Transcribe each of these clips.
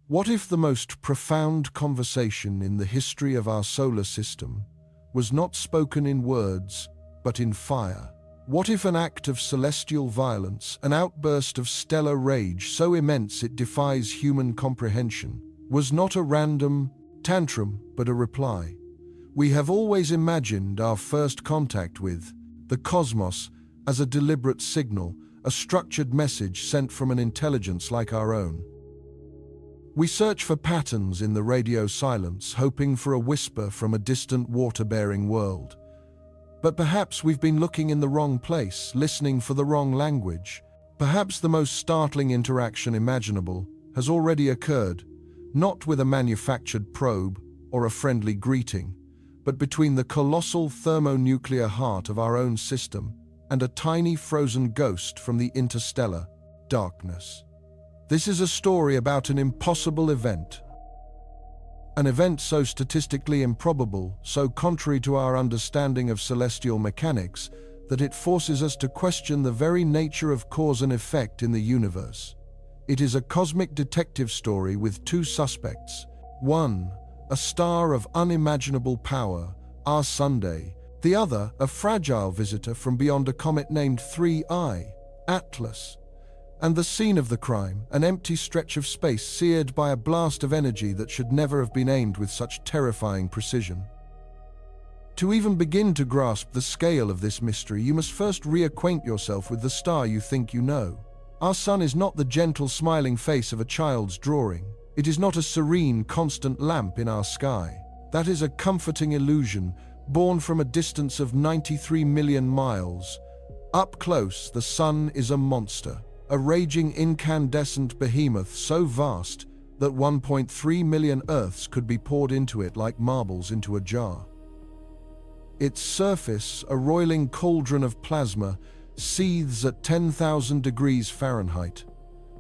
What if the most profound conversation in the history of our solar system was not spoken in words, but in fire? What if an act of celestial violence, an outburst of stellar rage so immense it defies human comprehension, was not a random tantrum, but a reply? We have always imagined our first contact with the cosmos as a deliberate signal, a structured message sent from an intelligence like our own. We search for patterns in the radio silence, hoping for a whisper from a distant water-bearing world. But perhaps we've been looking in the wrong place, listening for the wrong language. Perhaps the most startling interaction imaginable has already occurred, not with a manufactured probe or a friendly greeting, but between the colossal thermonuclear heart of our own system and a tiny frozen ghost from the interstellar darkness. This is a story about an impossible event. An event so statistically improbable, so contrary to our understanding of celestial mechanics, that it forces us to question the very nature of cause and effect in the universe. It is a cosmic detective story with two suspects. One, a star of unimaginable power, our Sunday. The other, a fragile visitor from beyond a comet named 3I, Atlas. And the scene of the crime, an empty stretch of space seared by a blast of energy that should never have been aimed with such terrifying precision. To even begin to grasp the scale of this mystery, you must first reacquaint yourself with the star you think you know. Our sun is not the gentle, smiling face of a child's drawing. It is not a serene, constant lamp in our sky. That is a comforting illusion, born from a distance of 93 million miles. Up close, the sun is a monster, a raging incandescent behemoth so vast that 1.3 million Earths could be poured into it like marbles into a jar. Its surface, a roiling cauldron of plasma, seethes at 10,000 degrees Fahrenheit.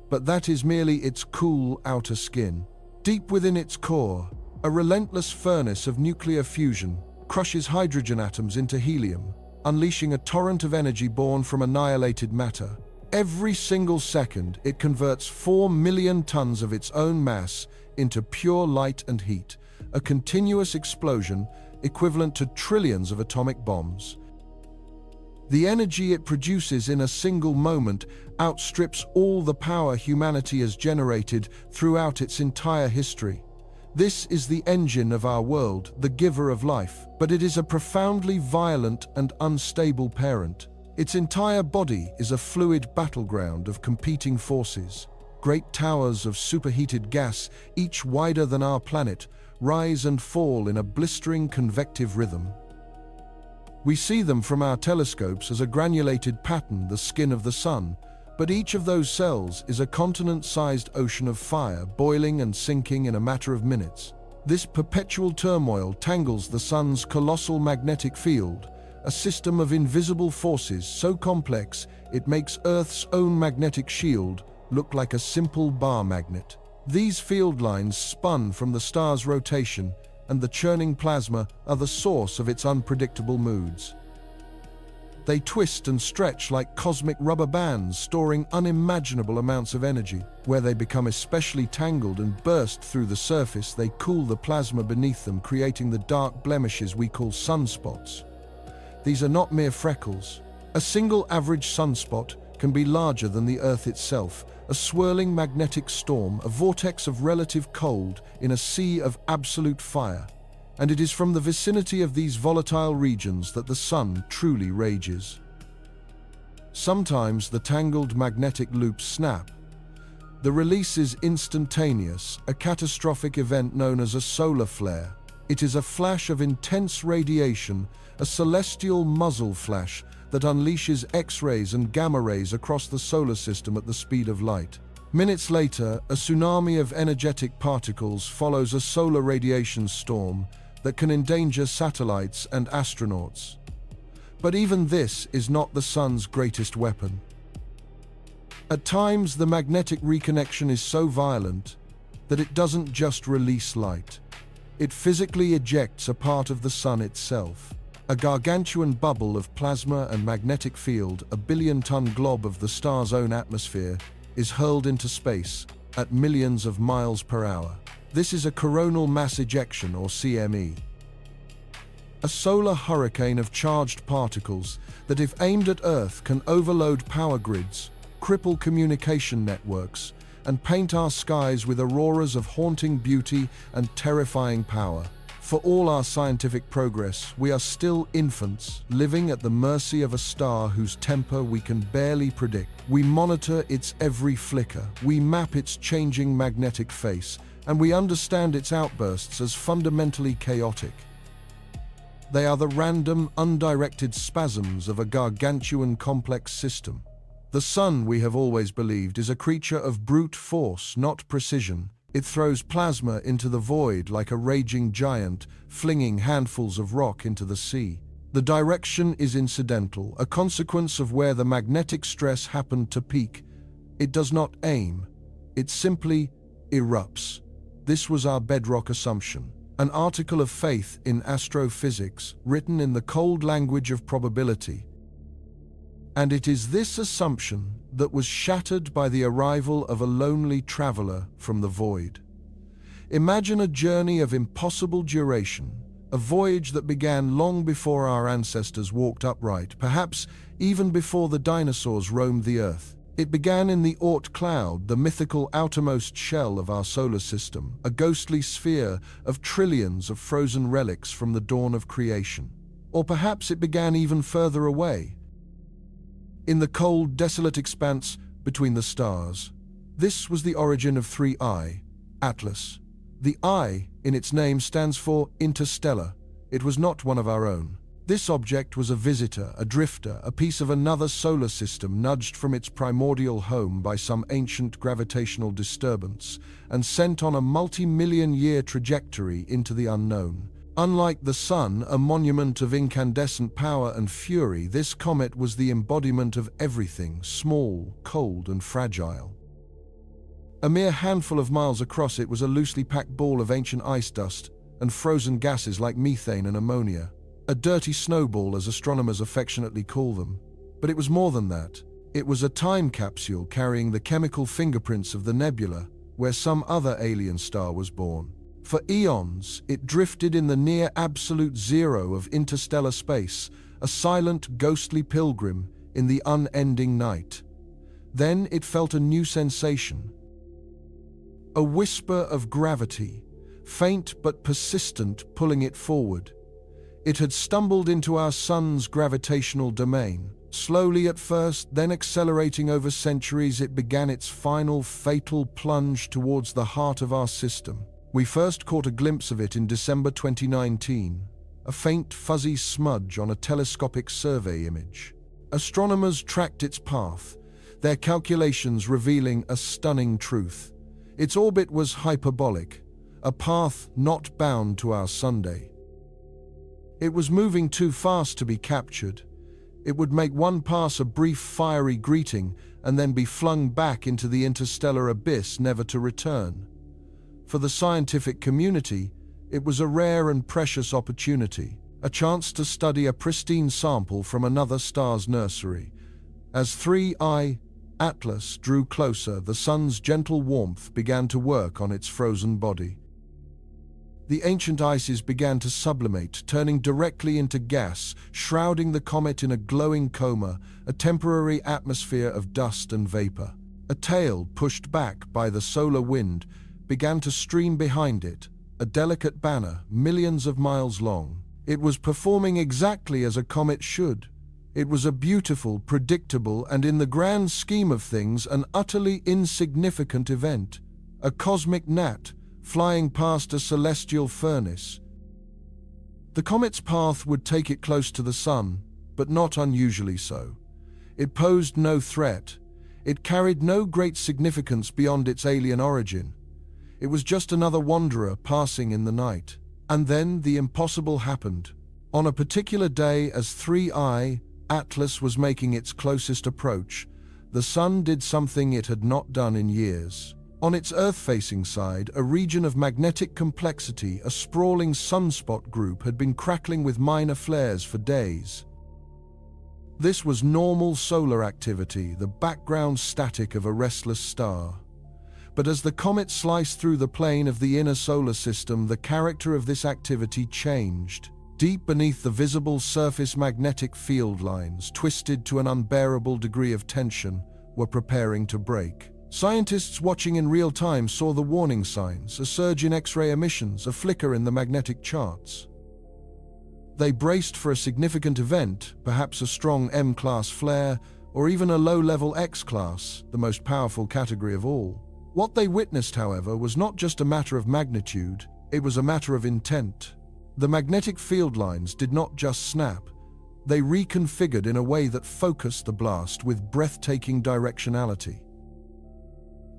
But that is merely its cool outer skin. Deep within its core, a relentless furnace of nuclear fusion crushes hydrogen atoms into helium, unleashing a torrent of energy born from annihilated matter. Every single second, it converts 4 million tons of its own mass into pure light and heat, a continuous explosion equivalent to trillions of atomic bombs. The energy it produces in a single moment outstrips all the power humanity has generated throughout its entire history. This is the engine of our world, the giver of life, but it is a profoundly violent and unstable parent. Its entire body is a fluid battleground of competing forces. Great towers of superheated gas, each wider than our planet, rise and fall in a blistering convective rhythm. We see them from our telescopes as a granulated pattern, the skin of the sun, but each of those cells is a continent-sized ocean of fire, boiling and sinking in a matter of minutes. This perpetual turmoil tangles the sun's colossal magnetic field, a system of invisible forces so complex it makes Earth's own magnetic shield look like a simple bar magnet. These field lines spun from the star's rotation, and the churning plasma are the source of its unpredictable moods. They twist and stretch like cosmic rubber bands, storing unimaginable amounts of energy. Where they become especially tangled and burst through the surface, they cool the plasma beneath them, creating the dark blemishes we call sunspots. These are not mere freckles. A single average sunspot can be larger than the Earth itself, a swirling magnetic storm, a vortex of relative cold in a sea of absolute fire. And it is from the vicinity of these volatile regions that the sun truly rages. Sometimes the tangled magnetic loops snap. The release is instantaneous, a catastrophic event known as a solar flare. It is a flash of intense radiation, a celestial muzzle flash that unleashes X-rays and gamma rays across the solar system at the speed of light. Minutes later, a tsunami of energetic particles follows a solar radiation storm that can endanger satellites and astronauts. But even this is not the sun's greatest weapon. At times, the magnetic reconnection is so violent that it doesn't just release light. It physically ejects a part of the sun itself. A gargantuan bubble of plasma and magnetic field, a billion-ton glob of the star's own atmosphere, is hurled into space, at millions of miles per hour. This is a coronal mass ejection, or CME. A solar hurricane of charged particles that, if aimed at Earth, can overload power grids, cripple communication networks, and paint our skies with auroras of haunting beauty and terrifying power. For all our scientific progress, we are still infants, living at the mercy of a star whose temper we can barely predict. We monitor its every flicker, we map its changing magnetic face, and we understand its outbursts as fundamentally chaotic. They are the random, undirected spasms of a gargantuan complex system. The sun, we have always believed, is a creature of brute force, not precision. It throws plasma into the void like a raging giant, flinging handfuls of rock into the sea. The direction is incidental, a consequence of where the magnetic stress happened to peak. It does not aim. It simply erupts. This was our bedrock assumption. An article of faith in astrophysics, written in the cold language of probability. And it is this assumption that was shattered by the arrival of a lonely traveler from the void. Imagine a journey of impossible duration, a voyage that began long before our ancestors walked upright, perhaps even before the dinosaurs roamed the Earth. It began in the Oort cloud, the mythical outermost shell of our solar system, a ghostly sphere of trillions of frozen relics from the dawn of creation. Or perhaps it began even further away, in the cold, desolate expanse between the stars. This was the origin of 3I, Atlas. The I in its name stands for Interstellar. It was not one of our own. This object was a visitor, a drifter, a piece of another solar system nudged from its primordial home by some ancient gravitational disturbance and sent on a multi-million-year trajectory into the unknown. Unlike the Sun, a monument of incandescent power and fury, this comet was the embodiment of everything small, cold, and fragile. A mere handful of miles across, it was a loosely packed ball of ancient ice dust and frozen gases like methane and ammonia. A dirty snowball, as astronomers affectionately call them. But it was more than that. It was a time capsule carrying the chemical fingerprints of the nebula, where some other alien star was born. For eons, it drifted in the near absolute zero of interstellar space, a silent, ghostly pilgrim in the unending night. Then it felt a new sensation. A whisper of gravity, faint but persistent, pulling it forward. It had stumbled into our sun's gravitational domain. Slowly at first, then accelerating over centuries, it began its final fatal plunge towards the heart of our system. We first caught a glimpse of it in December 2019, a faint fuzzy smudge on a telescopic survey image. Astronomers tracked its path, their calculations revealing a stunning truth. Its orbit was hyperbolic, a path not bound to our Sunday. It was moving too fast to be captured. It would make one pass a brief fiery greeting and then be flung back into the interstellar abyss, never to return. For the scientific community, it was a rare and precious opportunity, a chance to study a pristine sample from another star's nursery. As 3I, Atlas, drew closer, the sun's gentle warmth began to work on its frozen body. The ancient ices began to sublimate, turning directly into gas, shrouding the comet in a glowing coma, a temporary atmosphere of dust and vapor. A tail, pushed back by the solar wind, began to stream behind it, a delicate banner, millions of miles long. It was performing exactly as a comet should. It was a beautiful, predictable, and in the grand scheme of things, an utterly insignificant event. A cosmic gnat, flying past a celestial furnace. The comet's path would take it close to the sun, but not unusually so. It posed no threat. It carried no great significance beyond its alien origin. It was just another wanderer passing in the night. And then the impossible happened. On a particular day, as 3I, Atlas, was making its closest approach, the sun did something it had not done in years. On its Earth-facing side, a region of magnetic complexity, a sprawling sunspot group, had been crackling with minor flares for days. This was normal solar activity, the background static of a restless star. But as the comet sliced through the plane of the inner solar system, the character of this activity changed. Deep beneath the visible surface, magnetic field lines, twisted to an unbearable degree of tension, were preparing to break. Scientists watching in real time saw the warning signs: a surge in X-ray emissions, a flicker in the magnetic charts. They braced for a significant event, perhaps a strong M-class flare, or even a low-level X-class, the most powerful category of all. What they witnessed, however, was not just a matter of magnitude, it was a matter of intent. The magnetic field lines did not just snap, they reconfigured in a way that focused the blast with breathtaking directionality.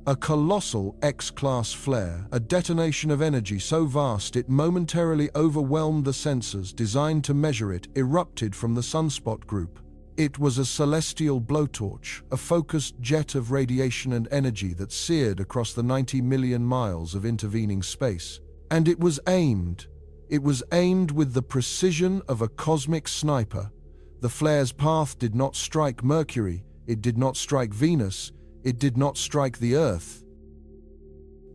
A colossal X-class flare, a detonation of energy so vast it momentarily overwhelmed the sensors designed to measure it, erupted from the sunspot group. It was a celestial blowtorch, a focused jet of radiation and energy that seared across the 90 million miles of intervening space. And it was aimed with the precision of a cosmic sniper. The flare's path did not strike Mercury, it did not strike Venus, it did not strike the Earth.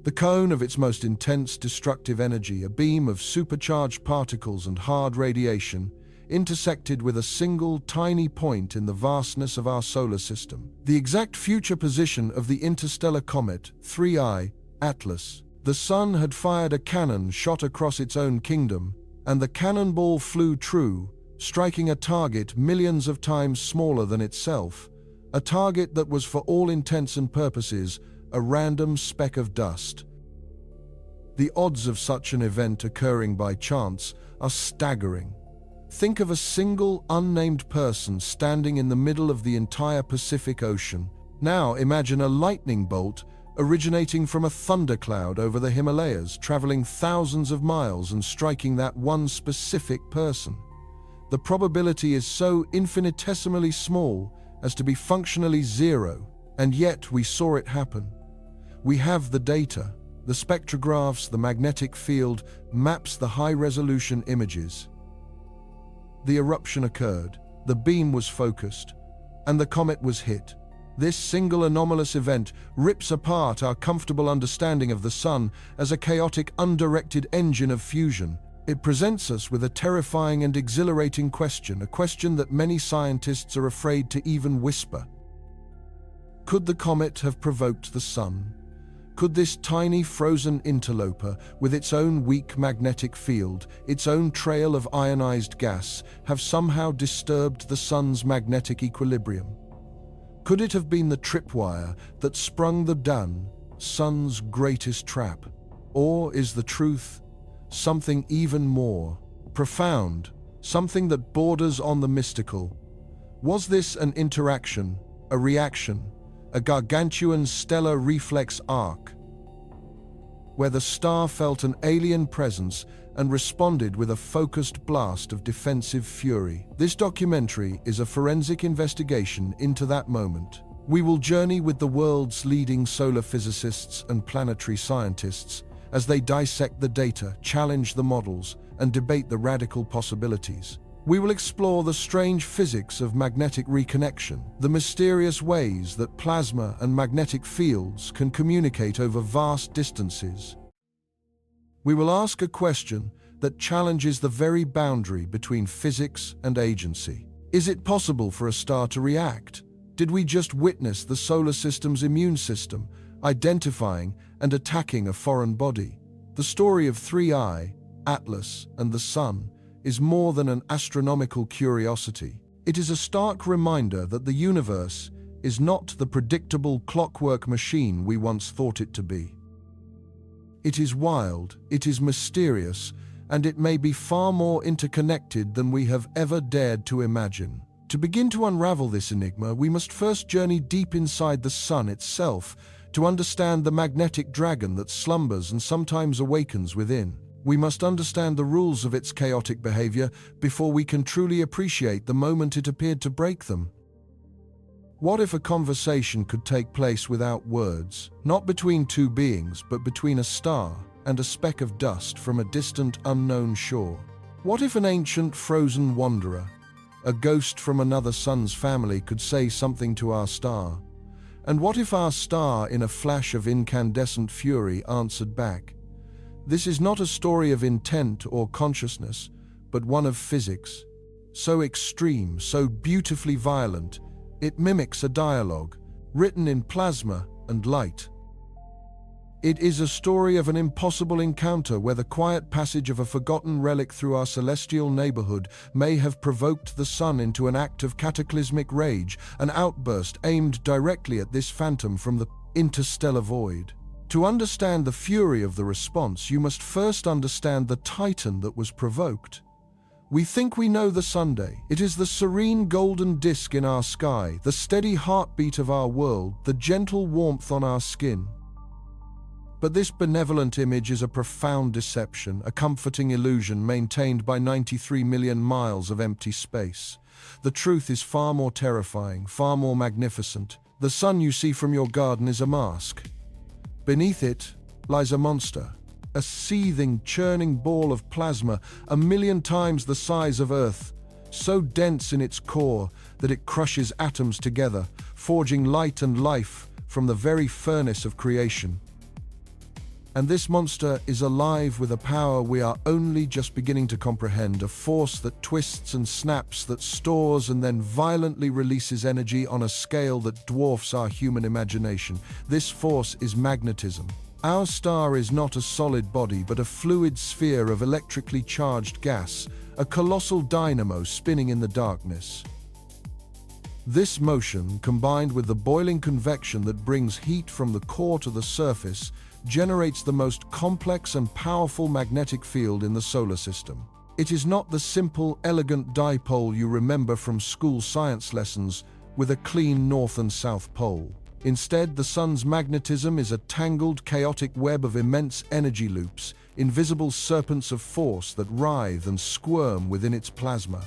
The cone of its most intense destructive energy, a beam of supercharged particles and hard radiation, intersected with a single tiny point in the vastness of our solar system. The exact future position of the interstellar comet 3I, Atlas. The sun had fired a cannon shot across its own kingdom, and the cannonball flew true, striking a target millions of times smaller than itself, a target that was for all intents and purposes a random speck of dust. The odds of such an event occurring by chance are staggering. Think of a single unnamed person standing in the middle of the entire Pacific Ocean. Now imagine a lightning bolt originating from a thundercloud over the Himalayas, traveling thousands of miles and striking that one specific person. The probability is so infinitesimally small as to be functionally zero, and yet we saw it happen. We have the data, the spectrographs, the magnetic field, maps, the high-resolution images. The eruption occurred, the beam was focused, and the comet was hit. This single anomalous event rips apart our comfortable understanding of the sun as a chaotic, undirected engine of fusion. It presents us with a terrifying and exhilarating question, a question that many scientists are afraid to even whisper. Could the comet have provoked the sun? Could this tiny frozen interloper, with its own weak magnetic field, its own trail of ionized gas, have somehow disturbed the sun's magnetic equilibrium? Could it have been the tripwire that sprung the sun's greatest trap? Or is the truth something even more profound, something that borders on the mystical? Was this an interaction, a reaction, a gargantuan stellar reflex arc, where the star felt an alien presence and responded with a focused blast of defensive fury? This documentary is a forensic investigation into that moment. We will journey with the world's leading solar physicists and planetary scientists as they dissect the data, challenge the models, and debate the radical possibilities. We will explore the strange physics of magnetic reconnection, the mysterious ways that plasma and magnetic fields can communicate over vast distances. We will ask a question that challenges the very boundary between physics and agency. Is it possible for a star to react? Did we just witness the solar system's immune system identifying and attacking a foreign body? The story of 3I, Atlas, and the sun is more than an astronomical curiosity. It is a stark reminder that the universe is not the predictable clockwork machine we once thought it to be. It is wild, it is mysterious, and it may be far more interconnected than we have ever dared to imagine. To begin to unravel this enigma, we must first journey deep inside the sun itself to understand the magnetic dragon that slumbers and sometimes awakens within. We must understand the rules of its chaotic behavior before we can truly appreciate the moment it appeared to break them. What if a conversation could take place without words, not between two beings, but between a star and a speck of dust from a distant, unknown shore? What if an ancient, frozen wanderer, a ghost from another sun's family, could say something to our star, And what if our star, in a flash of incandescent fury, answered back? This is not a story of intent or consciousness, but one of physics. So extreme, so beautifully violent, it mimics a dialogue, written in plasma and light. It is a story of an impossible encounter where the quiet passage of a forgotten relic through our celestial neighborhood may have provoked the sun into an act of cataclysmic rage, an outburst aimed directly at this phantom from the interstellar void. To understand the fury of the response, you must first understand the titan that was provoked. We think we know the Sunday. It is the serene golden disk in our sky, the steady heartbeat of our world, the gentle warmth on our skin. But this benevolent image is a profound deception, a comforting illusion maintained by 93 million miles of empty space. The truth is far more terrifying, far more magnificent. The sun you see from your garden is a mask. Beneath it lies a monster, a seething, churning ball of plasma, 1,000,000 times the size of Earth, so dense in its core that it crushes atoms together, forging light and life from the very furnace of creation. And this monster is alive with a power we are only just beginning to comprehend, a force that twists and snaps, that stores and then violently releases energy on a scale that dwarfs our human imagination. This force is magnetism. Our star is not a solid body, but a fluid sphere of electrically charged gas, a colossal dynamo spinning in the darkness. This motion, combined with the boiling convection that brings heat from the core to the surface, generates the most complex and powerful magnetic field in the solar system. It is not the simple, elegant dipole you remember from school science lessons with a clean north and south pole. Instead, the sun's magnetism is a tangled, chaotic web of immense energy loops, invisible serpents of force that writhe and squirm within its plasma.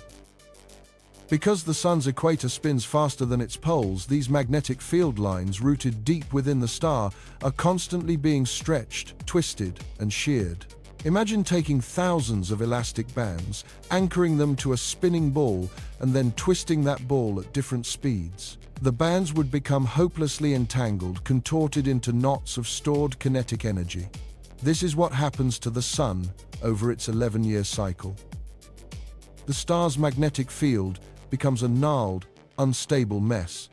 Because the sun's equator spins faster than its poles, these magnetic field lines, rooted deep within the star, are constantly being stretched, twisted, and sheared. Imagine taking thousands of elastic bands, anchoring them to a spinning ball, and then twisting that ball at different speeds. The bands would become hopelessly entangled, contorted into knots of stored kinetic energy. This is what happens to the sun over its 11-year cycle. The star's magnetic field becomes a gnarled, unstable mess.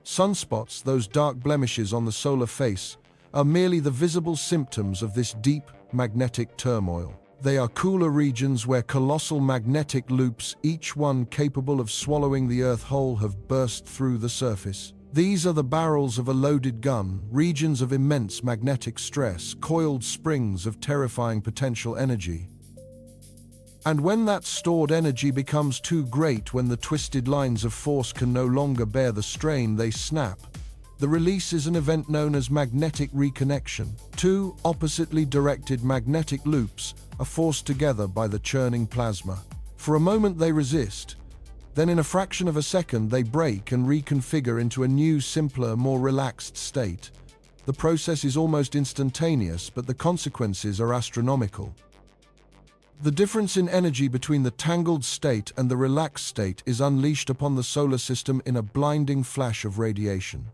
Sunspots, those dark blemishes on the solar face, are merely the visible symptoms of this deep magnetic turmoil. They are cooler regions where colossal magnetic loops, each one capable of swallowing the Earth whole, have burst through the surface. These are the barrels of a loaded gun, regions of immense magnetic stress, coiled springs of terrifying potential energy. And when that stored energy becomes too great, when the twisted lines of force can no longer bear the strain, they snap. The release is an event known as magnetic reconnection. Two oppositely directed magnetic loops are forced together by the churning plasma. For a moment they resist, then in a fraction of a second they break and reconfigure into a new, simpler, more relaxed state. The process is almost instantaneous, but the consequences are astronomical. The difference in energy between the tangled state and the relaxed state is unleashed upon the solar system in a blinding flash of radiation.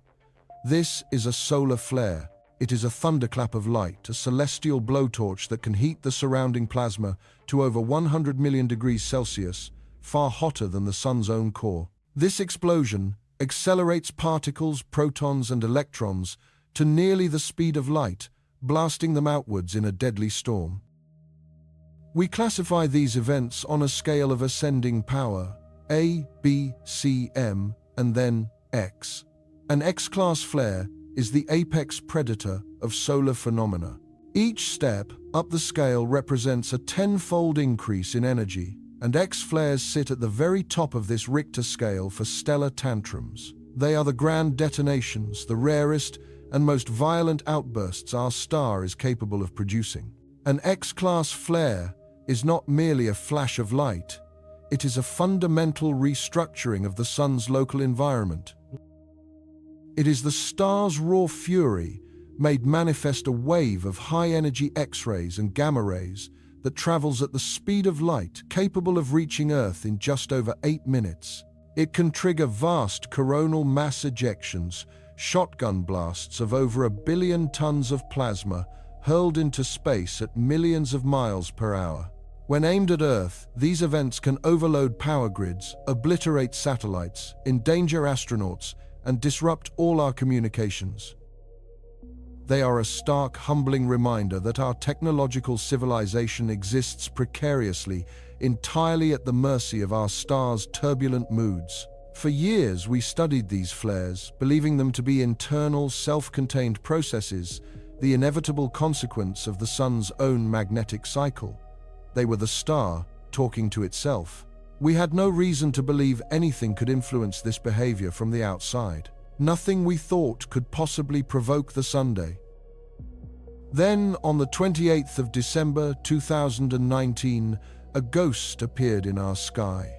This is a solar flare. It is a thunderclap of light, a celestial blowtorch that can heat the surrounding plasma to over 100 million degrees Celsius, far hotter than the sun's own core. This explosion accelerates particles, protons, and electrons to nearly the speed of light, blasting them outwards in a deadly storm. We classify these events on a scale of ascending power, A, B, C, M, and then X. An X-class flare is the apex predator of solar phenomena. Each step up the scale represents a tenfold increase in energy, and X-flares sit at the very top of this Richter scale for stellar tantrums. They are the grand detonations, the rarest and most violent outbursts our star is capable of producing. An X-class flare is not merely a flash of light, it is a fundamental restructuring of the sun's local environment. It is the star's raw fury made manifest, a wave of high-energy X-rays and gamma rays that travels at the speed of light, capable of reaching Earth in just over 8 minutes. It can trigger vast coronal mass ejections, shotgun blasts of over 1 billion tons of plasma hurled into space at millions of miles per hour. When aimed at Earth, these events can overload power grids, obliterate satellites, endanger astronauts, and disrupt all our communications. They are a stark, humbling reminder that our technological civilization exists precariously, entirely at the mercy of our star's turbulent moods. For years, we studied these flares, believing them to be internal, self-contained processes, the inevitable consequence of the sun's own magnetic cycle. They were the star, talking to itself. We had no reason to believe anything could influence this behavior from the outside. Nothing we thought could possibly provoke the Sunday. Then, on the 28th of December 2019, a ghost appeared in our sky.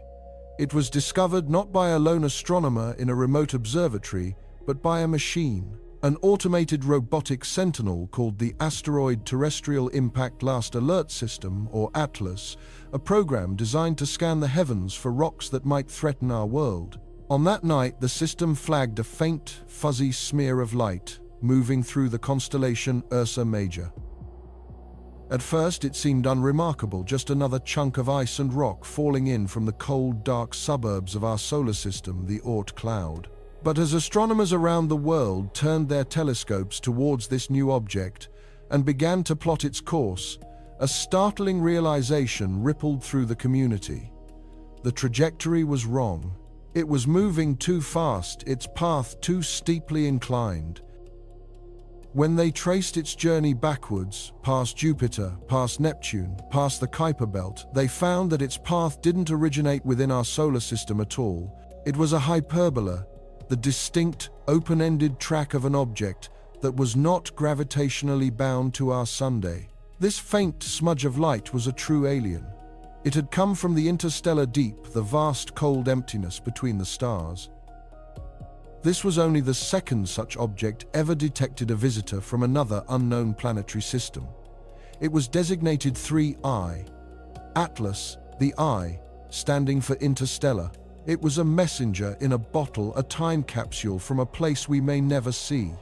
It was discovered not by a lone astronomer in a remote observatory, but by a machine, an automated robotic sentinel called the Asteroid Terrestrial Impact Last Alert System, or ATLAS, a program designed to scan the heavens for rocks that might threaten our world. On that night, the system flagged a faint, fuzzy smear of light, moving through the constellation Ursa Major. At first, it seemed unremarkable, just another chunk of ice and rock falling in from the cold, dark suburbs of our solar system, the Oort cloud. But as astronomers around the world turned their telescopes towards this new object and began to plot its course, a startling realization rippled through the community. The trajectory was wrong. It was moving too fast, its path too steeply inclined. When they traced its journey backwards, past Jupiter, past Neptune, past the Kuiper Belt, they found that its path didn't originate within our solar system at all. It was a hyperbola, the distinct, open-ended track of an object that was not gravitationally bound to our Sunday. This faint smudge of light was a true alien. It had come from the interstellar deep, the vast cold emptiness between the stars. This was only the second such object ever detected a visitor from another unknown planetary system. It was designated 3I. Atlas, the I, standing for interstellar. It was a messenger in a bottle, a time capsule from a place we may never see.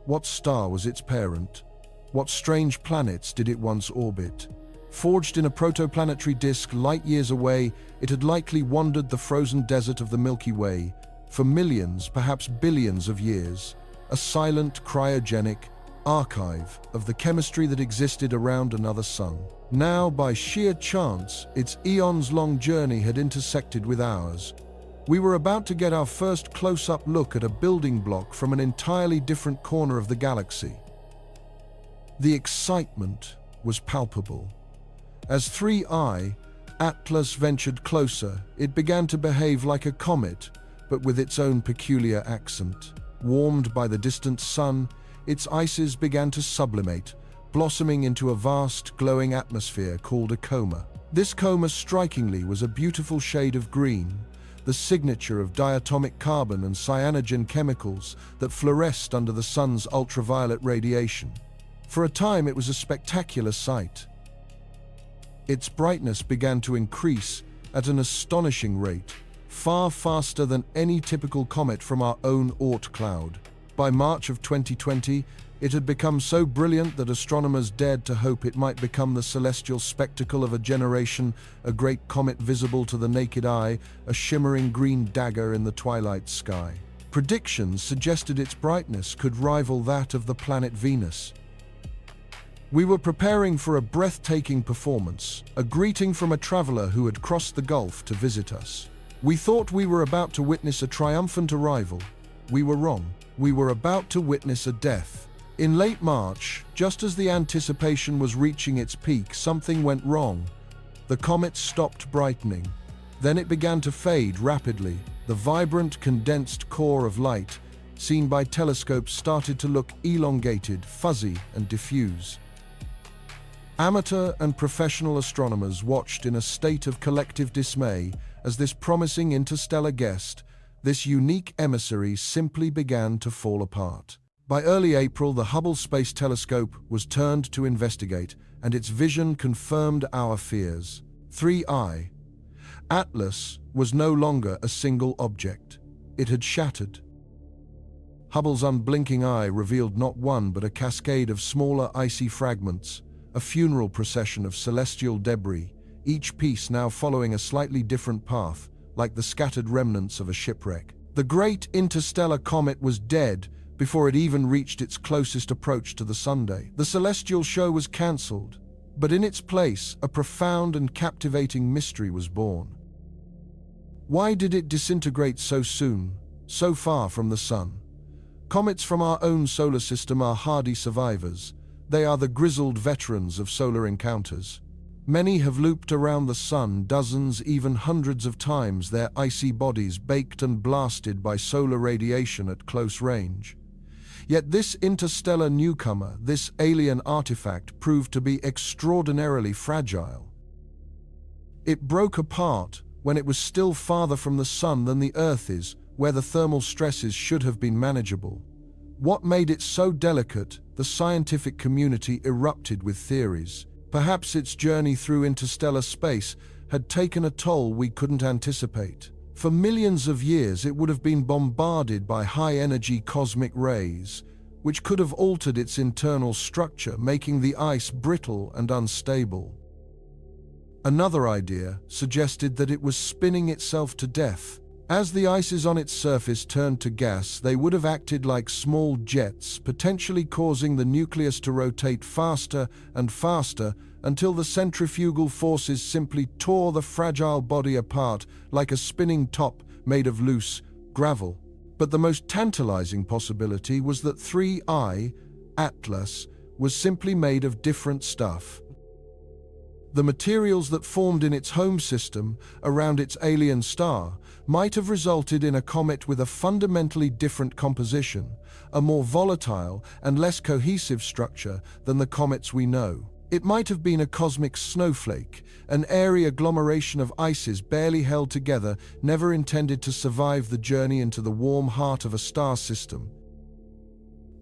What star was its parent? What strange planets did it once orbit? Forged in a protoplanetary disk light years away, it had likely wandered the frozen desert of the Milky Way for millions, perhaps billions of years, a silent, cryogenic archive of the chemistry that existed around another sun. Now, by sheer chance, its eons-long journey had intersected with ours. We were about to get our first close-up look at a building block from an entirely different corner of the galaxy. The excitement was palpable. As 3I, Atlas ventured closer, it began to behave like a comet, but with its own peculiar accent. Warmed by the distant sun, its ices began to sublimate, blossoming into a vast, glowing atmosphere called a coma. This coma, strikingly, was a beautiful shade of green, the signature of diatomic carbon and cyanogen chemicals that fluoresced under the sun's ultraviolet radiation. For a time, it was a spectacular sight. Its brightness began to increase at an astonishing rate, far faster than any typical comet from our own Oort cloud. By March of 2020, it had become so brilliant that astronomers dared to hope it might become the celestial spectacle of a generation, a great comet visible to the naked eye, a shimmering green dagger in the twilight sky. Predictions suggested its brightness could rival that of the planet Venus. We were preparing for a breathtaking performance, a greeting from a traveler who had crossed the Gulf to visit us. We thought we were about to witness a triumphant arrival. We were wrong. We were about to witness a death. In late March, just as the anticipation was reaching its peak, something went wrong. The comet stopped brightening. Then it began to fade rapidly. The vibrant, condensed core of light, seen by telescopes, started to look elongated, fuzzy, and diffuse. Amateur and professional astronomers watched in a state of collective dismay as this promising interstellar guest, this unique emissary, simply began to fall apart. By early April, the Hubble Space Telescope was turned to investigate, and its vision confirmed our fears. 3I. Atlas was no longer a single object. It had shattered. Hubble's unblinking eye revealed not one but a cascade of smaller icy fragments, a funeral procession of celestial debris, each piece now following a slightly different path, like the scattered remnants of a shipwreck. The great interstellar comet was dead before it even reached its closest approach to the Sunday. The celestial show was cancelled, but in its place, a profound and captivating mystery was born. Why did it disintegrate so soon, so far from the Sun? Comets from our own solar system are hardy survivors. They are the grizzled veterans of solar encounters. Many have looped around the Sun dozens, even hundreds of times, their icy bodies baked and blasted by solar radiation at close range. Yet this interstellar newcomer, this alien artifact, proved to be extraordinarily fragile. It broke apart when it was still farther from the Sun than the Earth is, where the thermal stresses should have been manageable. What made it so delicate? The scientific community erupted with theories. Perhaps its journey through interstellar space had taken a toll we couldn't anticipate. For millions of years, it would have been bombarded by high-energy cosmic rays, which could have altered its internal structure, making the ice brittle and unstable. Another idea suggested that it was spinning itself to death. As the ices on its surface turned to gas, they would have acted like small jets, potentially causing the nucleus to rotate faster and faster until the centrifugal forces simply tore the fragile body apart like a spinning top made of loose gravel. But the most tantalizing possibility was that 3I, Atlas, was simply made of different stuff. The materials that formed in its home system, around its alien star, might have resulted in a comet with a fundamentally different composition, a more volatile and less cohesive structure than the comets we know. It might have been a cosmic snowflake, an airy agglomeration of ices barely held together, never intended to survive the journey into the warm heart of a star system.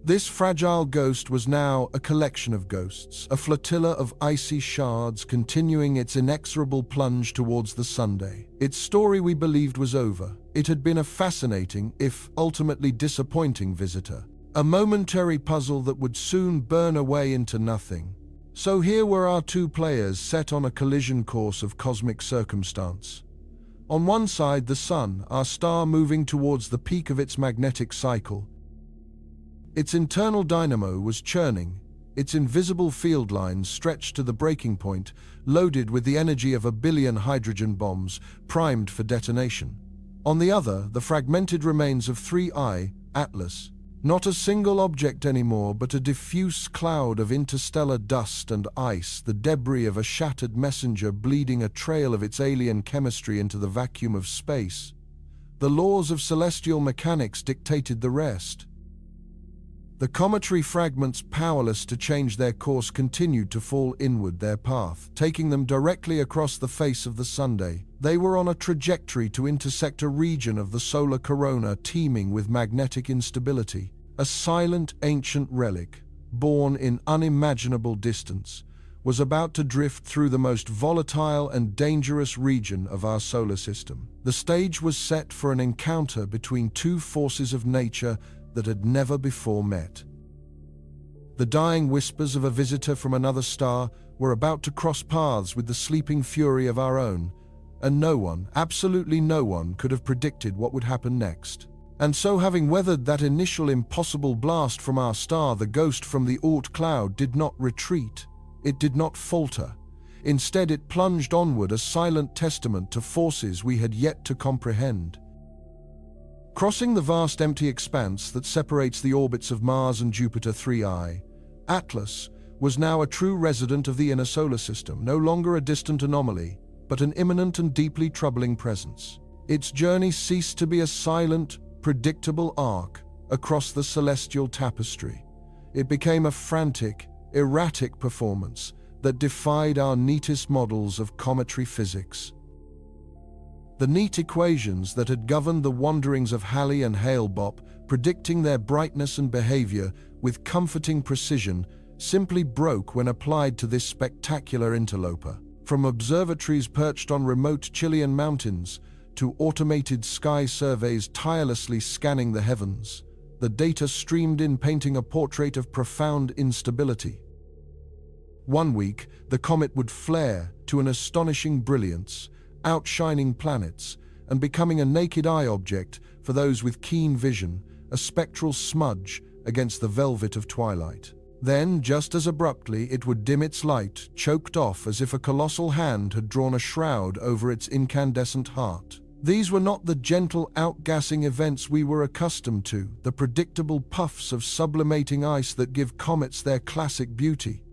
This fragile ghost was now a collection of ghosts, a flotilla of icy shards continuing its inexorable plunge towards the Sunday. Its story, we believed, was over. It had been a fascinating, if ultimately disappointing, visitor. A momentary puzzle that would soon burn away into nothing. So here were our two players set on a collision course of cosmic circumstance. On one side, the Sun, our star moving towards the peak of its magnetic cycle. Its internal dynamo was churning, its invisible field lines stretched to the breaking point, loaded with the energy of 1 billion hydrogen bombs, primed for detonation. On the other, the fragmented remains of 3I, Atlas. Not a single object anymore, but a diffuse cloud of interstellar dust and ice, the debris of a shattered messenger bleeding a trail of its alien chemistry into the vacuum of space. The laws of celestial mechanics dictated the rest. The cometary fragments, powerless to change their course, continued to fall inward their path, taking them directly across the face of the Sunday. They were on a trajectory to intersect a region of the solar corona teeming with magnetic instability. A silent, ancient relic, born in unimaginable distance, was about to drift through the most volatile and dangerous region of our solar system. The stage was set for an encounter between two forces of nature that had never before met. The dying whispers of a visitor from another star were about to cross paths with the sleeping fury of our own, and no one, absolutely no one, could have predicted what would happen next. And so, having weathered that initial impossible blast from our star, the ghost from the Oort cloud did not retreat. It did not falter. Instead, it plunged onward, a silent testament to forces we had yet to comprehend. Crossing the vast empty expanse that separates the orbits of Mars and Jupiter 3I, Atlas was now a true resident of the inner solar system, no longer a distant anomaly, but an imminent and deeply troubling presence. Its journey ceased to be a silent, predictable arc across the celestial tapestry. It became a frantic, erratic performance that defied our neatest models of cometary physics. The neat equations that had governed the wanderings of Halley and Hale-Bopp, predicting their brightness and behavior with comforting precision, simply broke when applied to this spectacular interloper. From observatories perched on remote Chilean mountains to automated sky surveys tirelessly scanning the heavens, the data streamed in, painting a portrait of profound instability. One week, the comet would flare to an astonishing brilliance, outshining planets and becoming a naked eye object for those with keen vision, a spectral smudge against the velvet of twilight. Then, just as abruptly, it would dim its light, choked off as if a colossal hand had drawn a shroud over its incandescent heart. These were not the gentle outgassing events we were accustomed to, the predictable puffs of sublimating ice that give comets their classic beauty.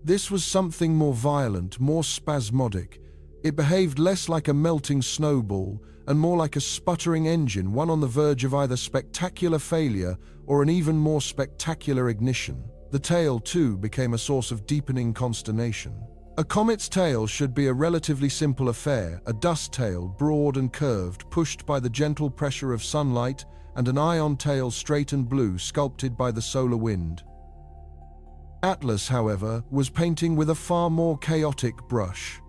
This was something more violent, more spasmodic. It behaved less like a melting snowball and more like a sputtering engine, one on the verge of either spectacular failure or an even more spectacular ignition. The tail, too, became a source of deepening consternation. A comet's tail should be a relatively simple affair, a dust tail, broad and curved, pushed by the gentle pressure of sunlight, and an ion tail, straight and blue, sculpted by the solar wind. Atlas, however, was painting with a far more chaotic brush.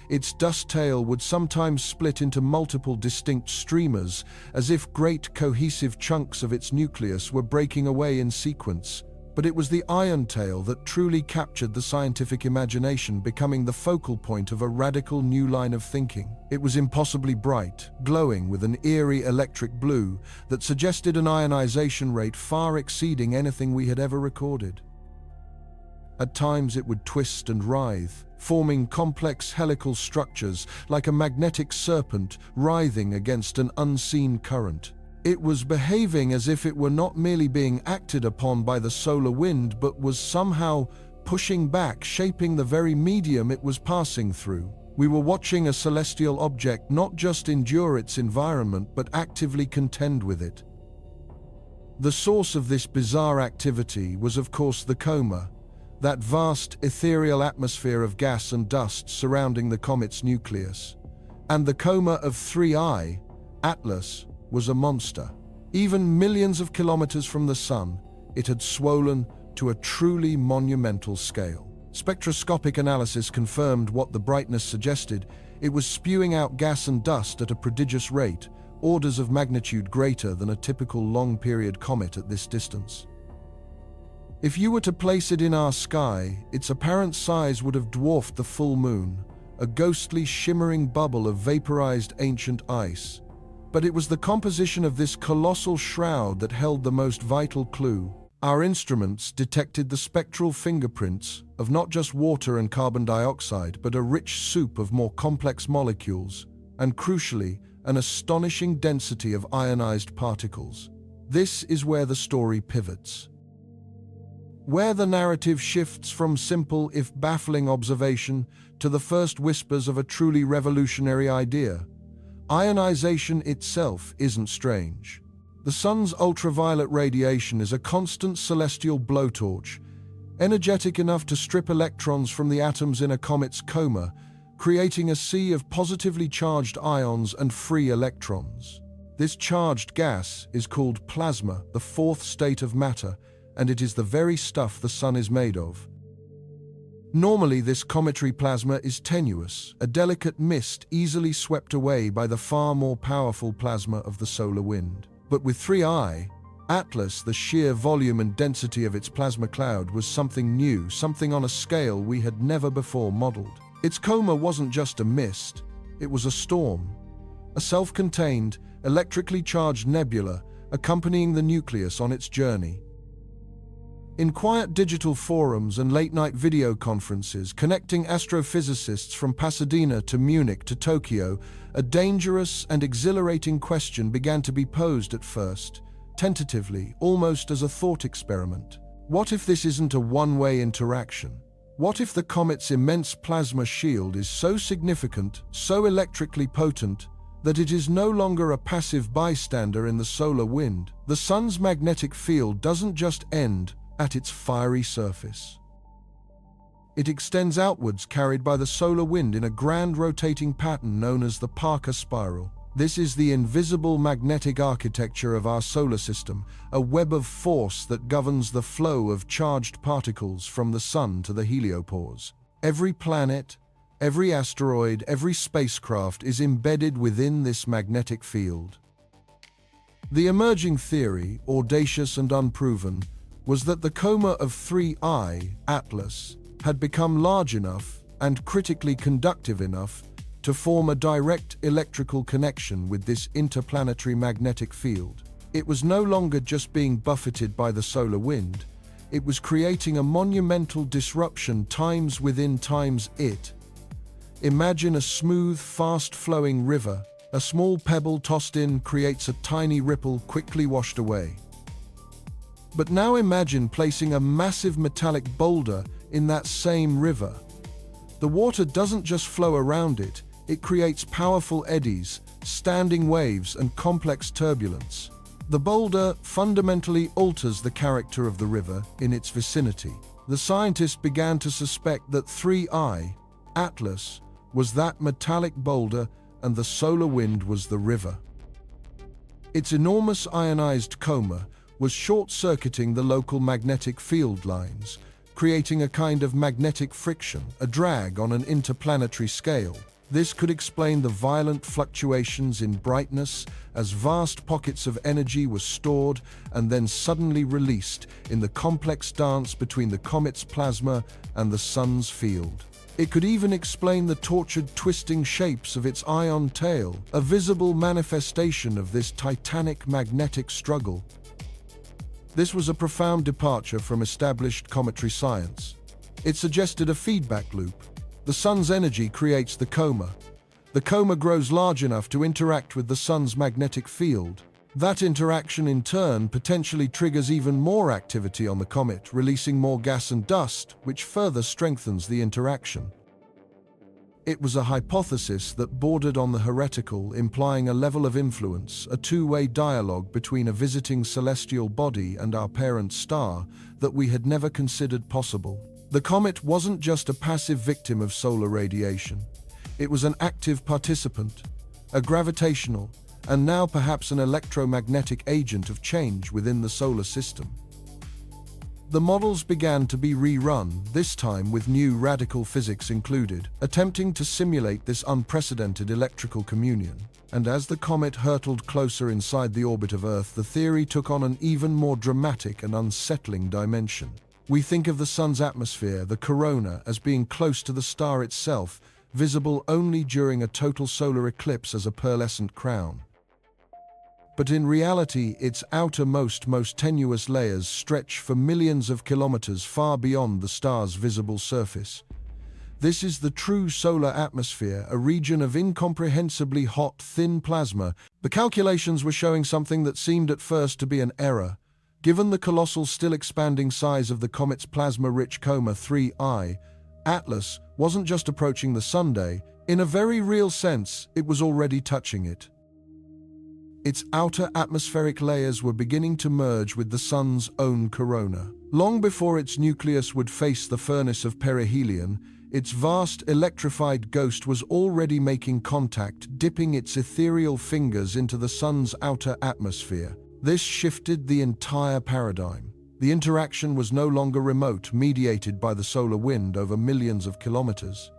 Its dust tail would sometimes split into multiple distinct streamers, as if great cohesive chunks of its nucleus were breaking away in sequence. But it was the ion tail that truly captured the scientific imagination, becoming the focal point of a radical new line of thinking. It was impossibly bright, glowing with an eerie electric blue that suggested an ionization rate far exceeding anything we had ever recorded. At times it would twist and writhe, forming complex helical structures like a magnetic serpent writhing against an unseen current. It was behaving as if it were not merely being acted upon by the solar wind, but was somehow pushing back, shaping the very medium it was passing through. We were watching a celestial object not just endure its environment, but actively contend with it. The source of this bizarre activity was, of course, the coma, that vast ethereal atmosphere of gas and dust surrounding the comet's nucleus. And the coma of 3I, Atlas, was a monster. Even millions of kilometers from the sun, it had swollen to a truly monumental scale. Spectroscopic analysis confirmed what the brightness suggested. It was spewing out gas and dust at a prodigious rate, orders of magnitude greater than a typical long-period comet at this distance. If you were to place it in our sky, its apparent size would have dwarfed the full moon, a ghostly shimmering bubble of vaporized ancient ice. But it was the composition of this colossal shroud that held the most vital clue. Our instruments detected the spectral fingerprints of not just water and carbon dioxide, but a rich soup of more complex molecules, and crucially, an astonishing density of ionized particles. This is where the story pivots, where the narrative shifts from simple, if baffling, observation to the first whispers of a truly revolutionary idea. Ionization itself isn't strange. The sun's ultraviolet radiation is a constant celestial blowtorch, energetic enough to strip electrons from the atoms in a comet's coma, creating a sea of positively charged ions and free electrons. This charged gas is called plasma, the fourth state of matter, and it is the very stuff the sun is made of. Normally, this cometary plasma is tenuous, a delicate mist easily swept away by the far more powerful plasma of the solar wind. But with 3I, Atlas, the sheer volume and density of its plasma cloud was something new, something on a scale we had never before modeled. Its coma wasn't just a mist, it was a storm, a self-contained, electrically charged nebula accompanying the nucleus on its journey. In quiet digital forums and late-night video conferences connecting astrophysicists from Pasadena to Munich to Tokyo, a dangerous and exhilarating question began to be posed at first, tentatively, almost as a thought experiment. What if this isn't a one-way interaction? What if the comet's immense plasma shield is so significant, so electrically potent, that it is no longer a passive bystander in the solar wind? The sun's magnetic field doesn't just end at its fiery surface. It extends outwards, carried by the solar wind in a grand rotating pattern known as the Parker spiral. This is the invisible magnetic architecture of our solar system, a web of force that governs the flow of charged particles from the sun to the heliopause. Every planet, every asteroid, every spacecraft is embedded within this magnetic field. The emerging theory, audacious and unproven, was that the coma of 3I, Atlas, had become large enough and critically conductive enough to form a direct electrical connection with this interplanetary magnetic field. It was no longer just being buffeted by the solar wind, it was creating a monumental disruption times within times it. Imagine a smooth, fast-flowing river. A small pebble tossed in creates a tiny ripple quickly washed away. But now imagine placing a massive metallic boulder in that same river. The water doesn't just flow around it, it creates powerful eddies, standing waves, and complex turbulence. The boulder fundamentally alters the character of the river in its vicinity. The scientists began to suspect that 3I, Atlas, was that metallic boulder and the solar wind was the river. Its enormous ionized coma was short-circuiting the local magnetic field lines, creating a kind of magnetic friction, a drag on an interplanetary scale. This could explain the violent fluctuations in brightness as vast pockets of energy were stored and then suddenly released in the complex dance between the comet's plasma and the sun's field. It could even explain the tortured, twisting shapes of its ion tail, a visible manifestation of this titanic magnetic struggle. This was a profound departure from established cometary science. It suggested a feedback loop. The sun's energy creates the coma. The coma grows large enough to interact with the sun's magnetic field. That interaction in turn potentially triggers even more activity on the comet, releasing more gas and dust, which further strengthens the interaction. It was a hypothesis that bordered on the heretical, implying a level of influence, a two-way dialogue between a visiting celestial body and our parent star that we had never considered possible. The comet wasn't just a passive victim of solar radiation. It was an active participant, a gravitational, and now perhaps an electromagnetic agent of change within the solar system. The models began to be rerun, this time with new radical physics included, attempting to simulate this unprecedented electrical communion. And as the comet hurtled closer inside the orbit of Earth, the theory took on an even more dramatic and unsettling dimension. We think of the sun's atmosphere, the corona, as being close to the star itself, visible only during a total solar eclipse as a pearlescent crown. But in reality, its outermost, most tenuous layers stretch for millions of kilometers far beyond the star's visible surface. This is the true solar atmosphere, a region of incomprehensibly hot, thin plasma. The calculations were showing something that seemed at first to be an error. Given the colossal, still expanding size of the comet's plasma-rich coma 3I, Atlas wasn't just approaching the Sunday. In a very real sense, it was already touching it. Its outer atmospheric layers were beginning to merge with the sun's own corona. Long before its nucleus would face the furnace of perihelion, its vast electrified ghost was already making contact, dipping its ethereal fingers into the sun's outer atmosphere. This shifted the entire paradigm. The interaction was no longer remote, mediated by the solar wind over millions of kilometers.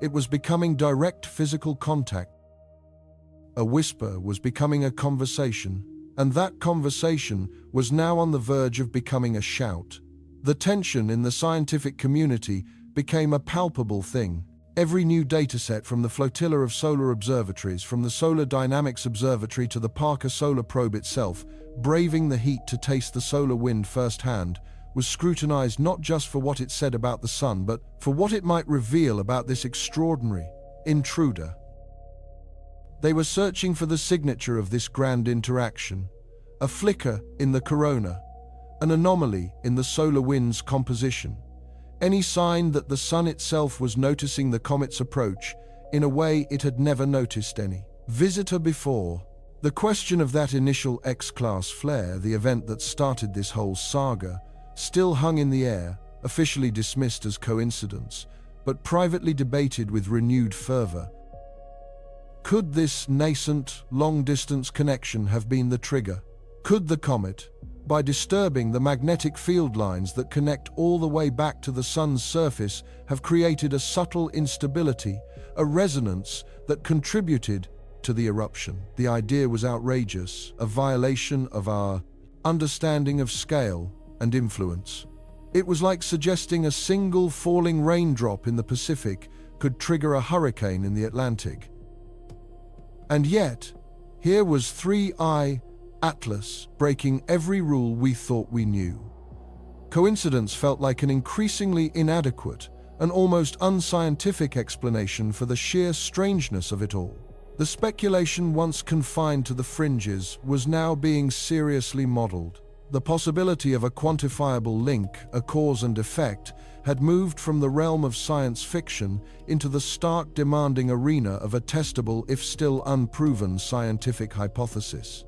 It was becoming direct physical contact. A whisper was becoming a conversation, and that conversation was now on the verge of becoming a shout. The tension in the scientific community became a palpable thing. Every new dataset from the flotilla of solar observatories, from the Solar Dynamics Observatory to the Parker Solar Probe itself, braving the heat to taste the solar wind firsthand, was scrutinized not just for what it said about the sun, but for what it might reveal about this extraordinary intruder. They were searching for the signature of this grand interaction, a flicker in the corona, an anomaly in the solar wind's composition, any sign that the sun itself was noticing the comet's approach in a way it had never noticed any visitor before. The question of that initial X-class flare, the event that started this whole saga, still hung in the air, officially dismissed as coincidence, but privately debated with renewed fervor. Could this nascent, long-distance connection have been the trigger? Could the comet, by disturbing the magnetic field lines that connect all the way back to the sun's surface, have created a subtle instability, a resonance that contributed to the eruption. The idea was outrageous, a violation of our understanding of scale and influence. It was like suggesting a single falling raindrop in the Pacific could trigger a hurricane in the Atlantic. And yet, here was 3I Atlas breaking every rule we thought we knew. Coincidence felt like an increasingly inadequate and almost unscientific explanation for the sheer strangeness of it all. The speculation once confined to the fringes was now being seriously modeled. The possibility of a quantifiable link, a cause and effect, had moved from the realm of science fiction into the stark, demanding arena of a testable, if still unproven, scientific hypothesis.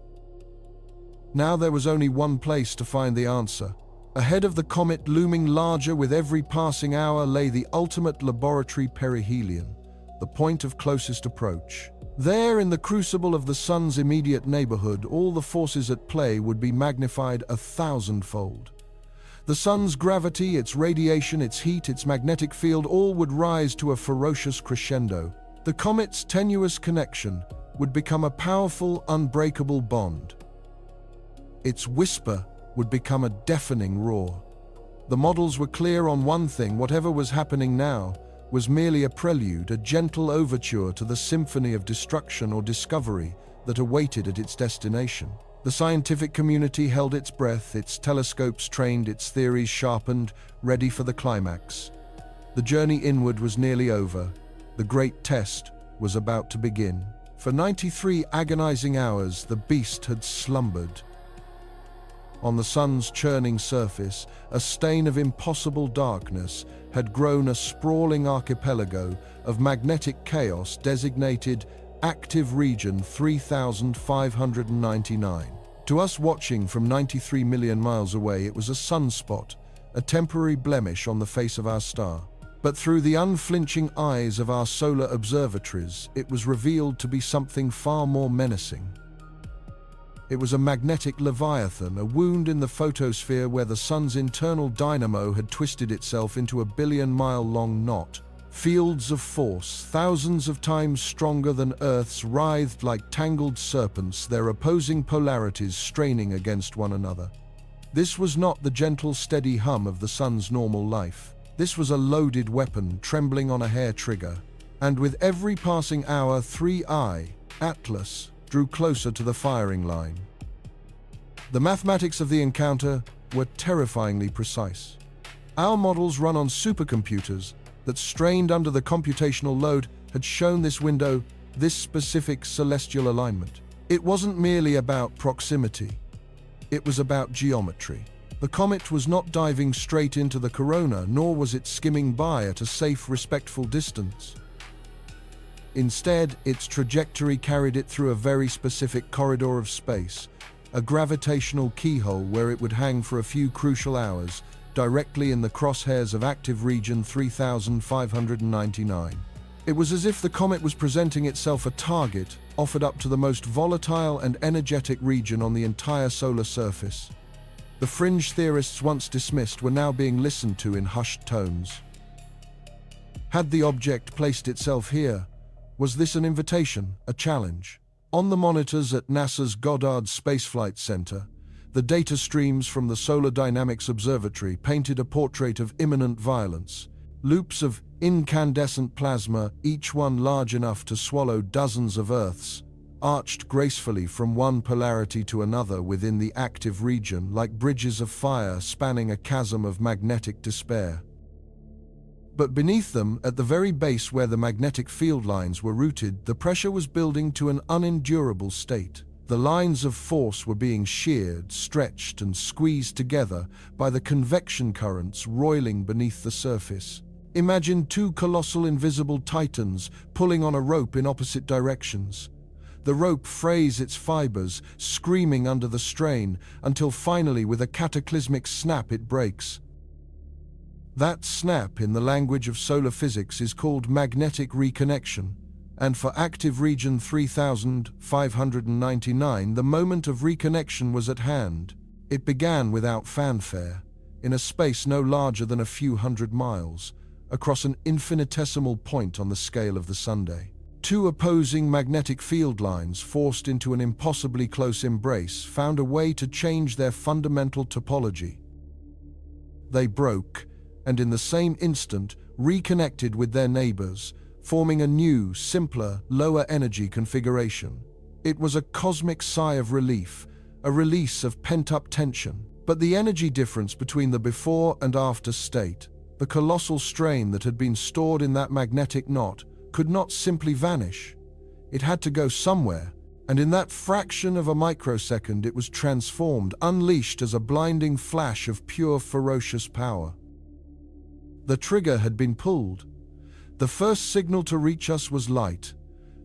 Now there was only one place to find the answer. Ahead of the comet, looming larger with every passing hour, lay the ultimate laboratory perihelion, the point of closest approach. There, in the crucible of the sun's immediate neighborhood, all the forces at play would be magnified 1,000-fold. The sun's gravity, its radiation, its heat, its magnetic field, all would rise to a ferocious crescendo. The comet's tenuous connection would become a powerful, unbreakable bond. Its whisper would become a deafening roar. The models were clear on one thing: whatever was happening now was merely a prelude, a gentle overture to the symphony of destruction or discovery that awaited at its destination. The scientific community held its breath, its telescopes trained, its theories sharpened, ready for the climax. The journey inward was nearly over. The great test was about to begin. For 93 agonizing hours, the beast had slumbered. On the sun's churning surface, a stain of impossible darkness had grown a sprawling archipelago of magnetic chaos designated Active Region 3599. To us watching from 93 million miles away, it was a sunspot, a temporary blemish on the face of our star. But through the unflinching eyes of our solar observatories, it was revealed to be something far more menacing. It was a magnetic leviathan, a wound in the photosphere where the sun's internal dynamo had twisted itself into a billion-mile-long knot. Fields of force, thousands of times stronger than Earth's, writhed like tangled serpents, their opposing polarities straining against one another. This was not the gentle, steady hum of the sun's normal life. This was a loaded weapon, trembling on a hair trigger. And with every passing hour, 3I Atlas drew closer to the firing line. The mathematics of the encounter were terrifyingly precise. Our models, run on supercomputers that strained under the computational load, had shown this window, this specific celestial alignment. It wasn't merely about proximity. It was about geometry. The comet was not diving straight into the corona, nor was it skimming by at a safe, respectful distance. Instead, its trajectory carried it through a very specific corridor of space, a gravitational keyhole where it would hang for a few crucial hours, directly in the crosshairs of Active Region 3599. It was as if the comet was presenting itself a target, offered up to the most volatile and energetic region on the entire solar surface. The fringe theorists once dismissed were now being listened to in hushed tones. Had the object placed itself here? Was this an invitation, a challenge? On the monitors at NASA's Goddard Space Flight Center, the data streams from the Solar Dynamics Observatory painted a portrait of imminent violence. Loops of incandescent plasma, each one large enough to swallow dozens of Earths, arched gracefully from one polarity to another within the active region, like bridges of fire spanning a chasm of magnetic despair. But beneath them, at the very base where the magnetic field lines were rooted, the pressure was building to an unendurable state. The lines of force were being sheared, stretched, and squeezed together by the convection currents roiling beneath the surface. Imagine two colossal invisible titans pulling on a rope in opposite directions. The rope frays its fibers, screaming under the strain, until finally, with a cataclysmic snap, it breaks. That snap, in the language of solar physics, is called magnetic reconnection, and for Active Region 3599, the moment of reconnection was at hand. It began without fanfare, in a space no larger than a few hundred miles, across an infinitesimal point on the scale of the Sunday. Two opposing magnetic field lines, forced into an impossibly close embrace, found a way to change their fundamental topology. They broke, and in the same instant reconnected with their neighbors, forming a new, simpler, lower-energy configuration. It was a cosmic sigh of relief, a release of pent-up tension. But the energy difference between the before and after state, the colossal strain that had been stored in that magnetic knot, could not simply vanish. It had to go somewhere, and in that fraction of a microsecond it was transformed, unleashed as a blinding flash of pure, ferocious power. The trigger had been pulled. The first signal to reach us was light.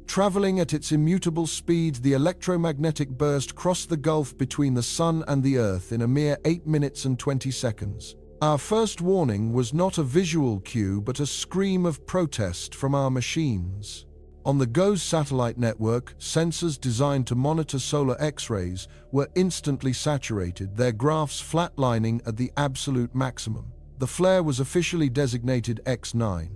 Traveling at its immutable speed, the electromagnetic burst crossed the gulf between the Sun and the Earth in a mere 8 minutes and 20 seconds. Our first warning was not a visual cue, but a scream of protest from our machines. On the GOES satellite network, sensors designed to monitor solar X-rays were instantly saturated, their graphs flatlining at the absolute maximum. The flare was officially designated X9.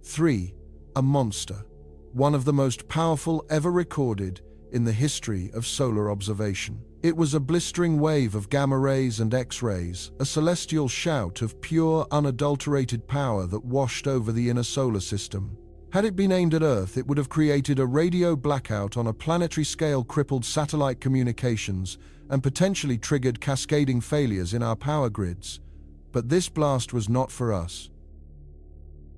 3. A monster. One of the most powerful ever recorded in the history of solar observation. It was a blistering wave of gamma rays and X-rays, a celestial shout of pure, unadulterated power that washed over the inner solar system. Had it been aimed at Earth, it would have created a radio blackout on a planetary scale, crippled satellite communications, and potentially triggered cascading failures in our power grids. But this blast was not for us.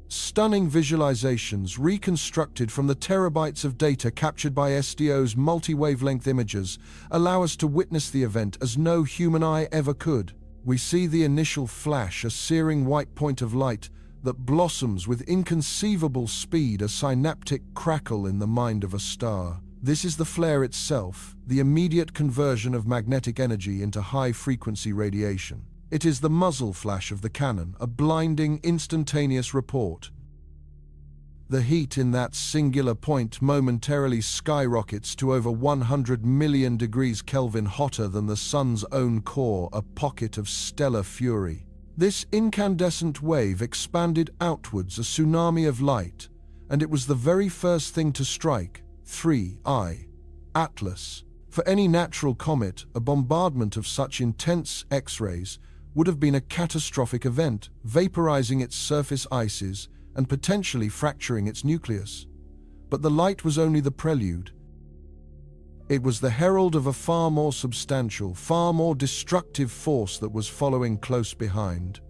Stunning visualizations reconstructed from the terabytes of data captured by SDO's multi-wavelength images allow us to witness the event as no human eye ever could. We see the initial flash, a searing white point of light that blossoms with inconceivable speed, a synaptic crackle in the mind of a star. This is the flare itself, the immediate conversion of magnetic energy into high-frequency radiation. It is the muzzle flash of the cannon, a blinding, instantaneous report. The heat in that singular point momentarily skyrockets to over 100 million degrees Kelvin, hotter than the sun's own core, a pocket of stellar fury. This incandescent wave expanded outwards, a tsunami of light, and it was the very first thing to strike. 3I. Atlas. For any natural comet, a bombardment of such intense X-rays would have been a catastrophic event, vaporizing its surface ices and potentially fracturing its nucleus. But the light was only the prelude. It was the herald of a far more substantial, far more destructive force that was following close behind.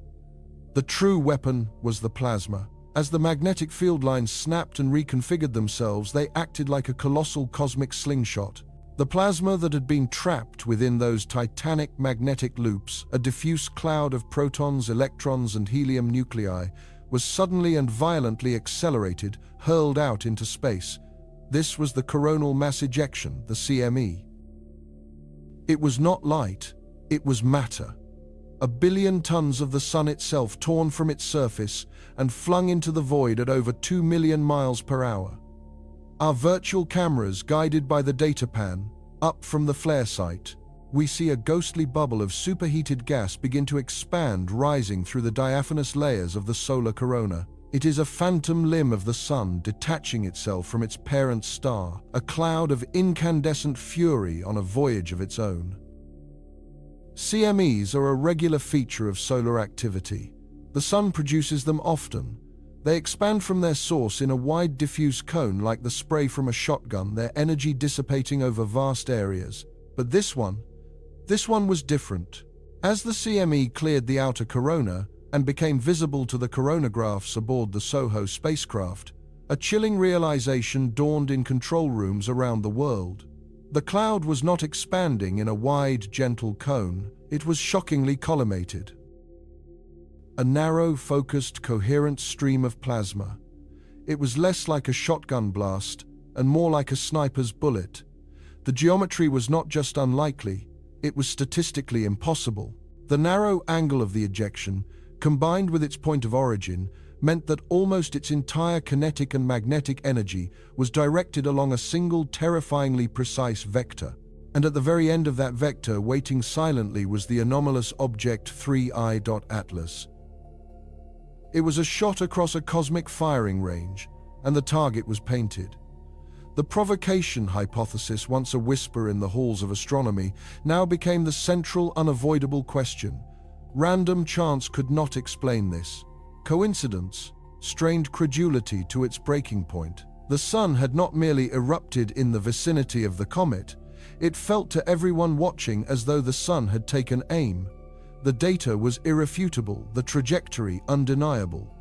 The true weapon was the plasma. As the magnetic field lines snapped and reconfigured themselves, they acted like a colossal cosmic slingshot. The plasma that had been trapped within those titanic magnetic loops, a diffuse cloud of protons, electrons, and helium nuclei, was suddenly and violently accelerated, hurled out into space. This was the coronal mass ejection, the CME. It was not light, it was matter. 1 billion tons of the sun itself torn from its surface and flung into the void at over 2 million miles per hour. Our virtual cameras, guided by the data pan, up from the flare site, we see a ghostly bubble of superheated gas begin to expand, rising through the diaphanous layers of the solar corona. It is a phantom limb of the sun detaching itself from its parent star, a cloud of incandescent fury on a voyage of its own. CMEs are a regular feature of solar activity. The sun produces them often. They expand from their source in a wide diffuse cone like the spray from a shotgun, their energy dissipating over vast areas. But this one was different. As the CME cleared the outer corona and became visible to the coronagraphs aboard the SOHO spacecraft, a chilling realization dawned in control rooms around the world. The cloud was not expanding in a wide, gentle cone. It was shockingly collimated. A narrow, focused, coherent stream of plasma. It was less like a shotgun blast and more like a sniper's bullet. The geometry was not just unlikely, it was statistically impossible. The narrow angle of the ejection, combined with its point of origin, meant that almost its entire kinetic and magnetic energy was directed along a single, terrifyingly precise vector. And at the very end of that vector, waiting silently, was the anomalous object 3I. Atlas. It was a shot across a cosmic firing range, and the target was painted. The provocation hypothesis, once a whisper in the halls of astronomy, now became the central, unavoidable question. Random chance could not explain this. Coincidence strained credulity to its breaking point. The sun had not merely erupted in the vicinity of the comet, it felt to everyone watching as though the sun had taken aim. The data was irrefutable, the trajectory undeniable.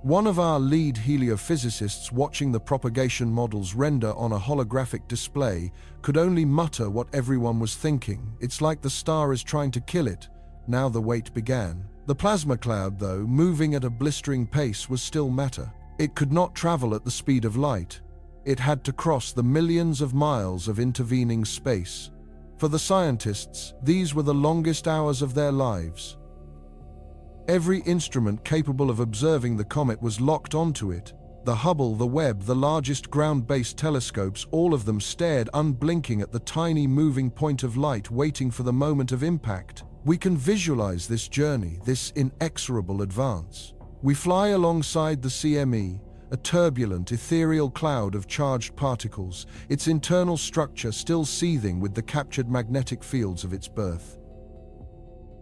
One of our lead heliophysicists, watching the propagation models render on a holographic display, could only mutter what everyone was thinking. It's like the star is trying to kill it. Now the wait began. The plasma cloud, though, moving at a blistering pace, was still matter. It could not travel at the speed of light. It had to cross the millions of miles of intervening space. For the scientists, these were the longest hours of their lives. Every instrument capable of observing the comet was locked onto it. The Hubble, the Webb, the largest ground-based telescopes, all of them stared unblinking at the tiny moving point of light, waiting for the moment of impact. We can visualize this journey, this inexorable advance. We fly alongside the CME, a turbulent, ethereal cloud of charged particles, its internal structure still seething with the captured magnetic fields of its birth.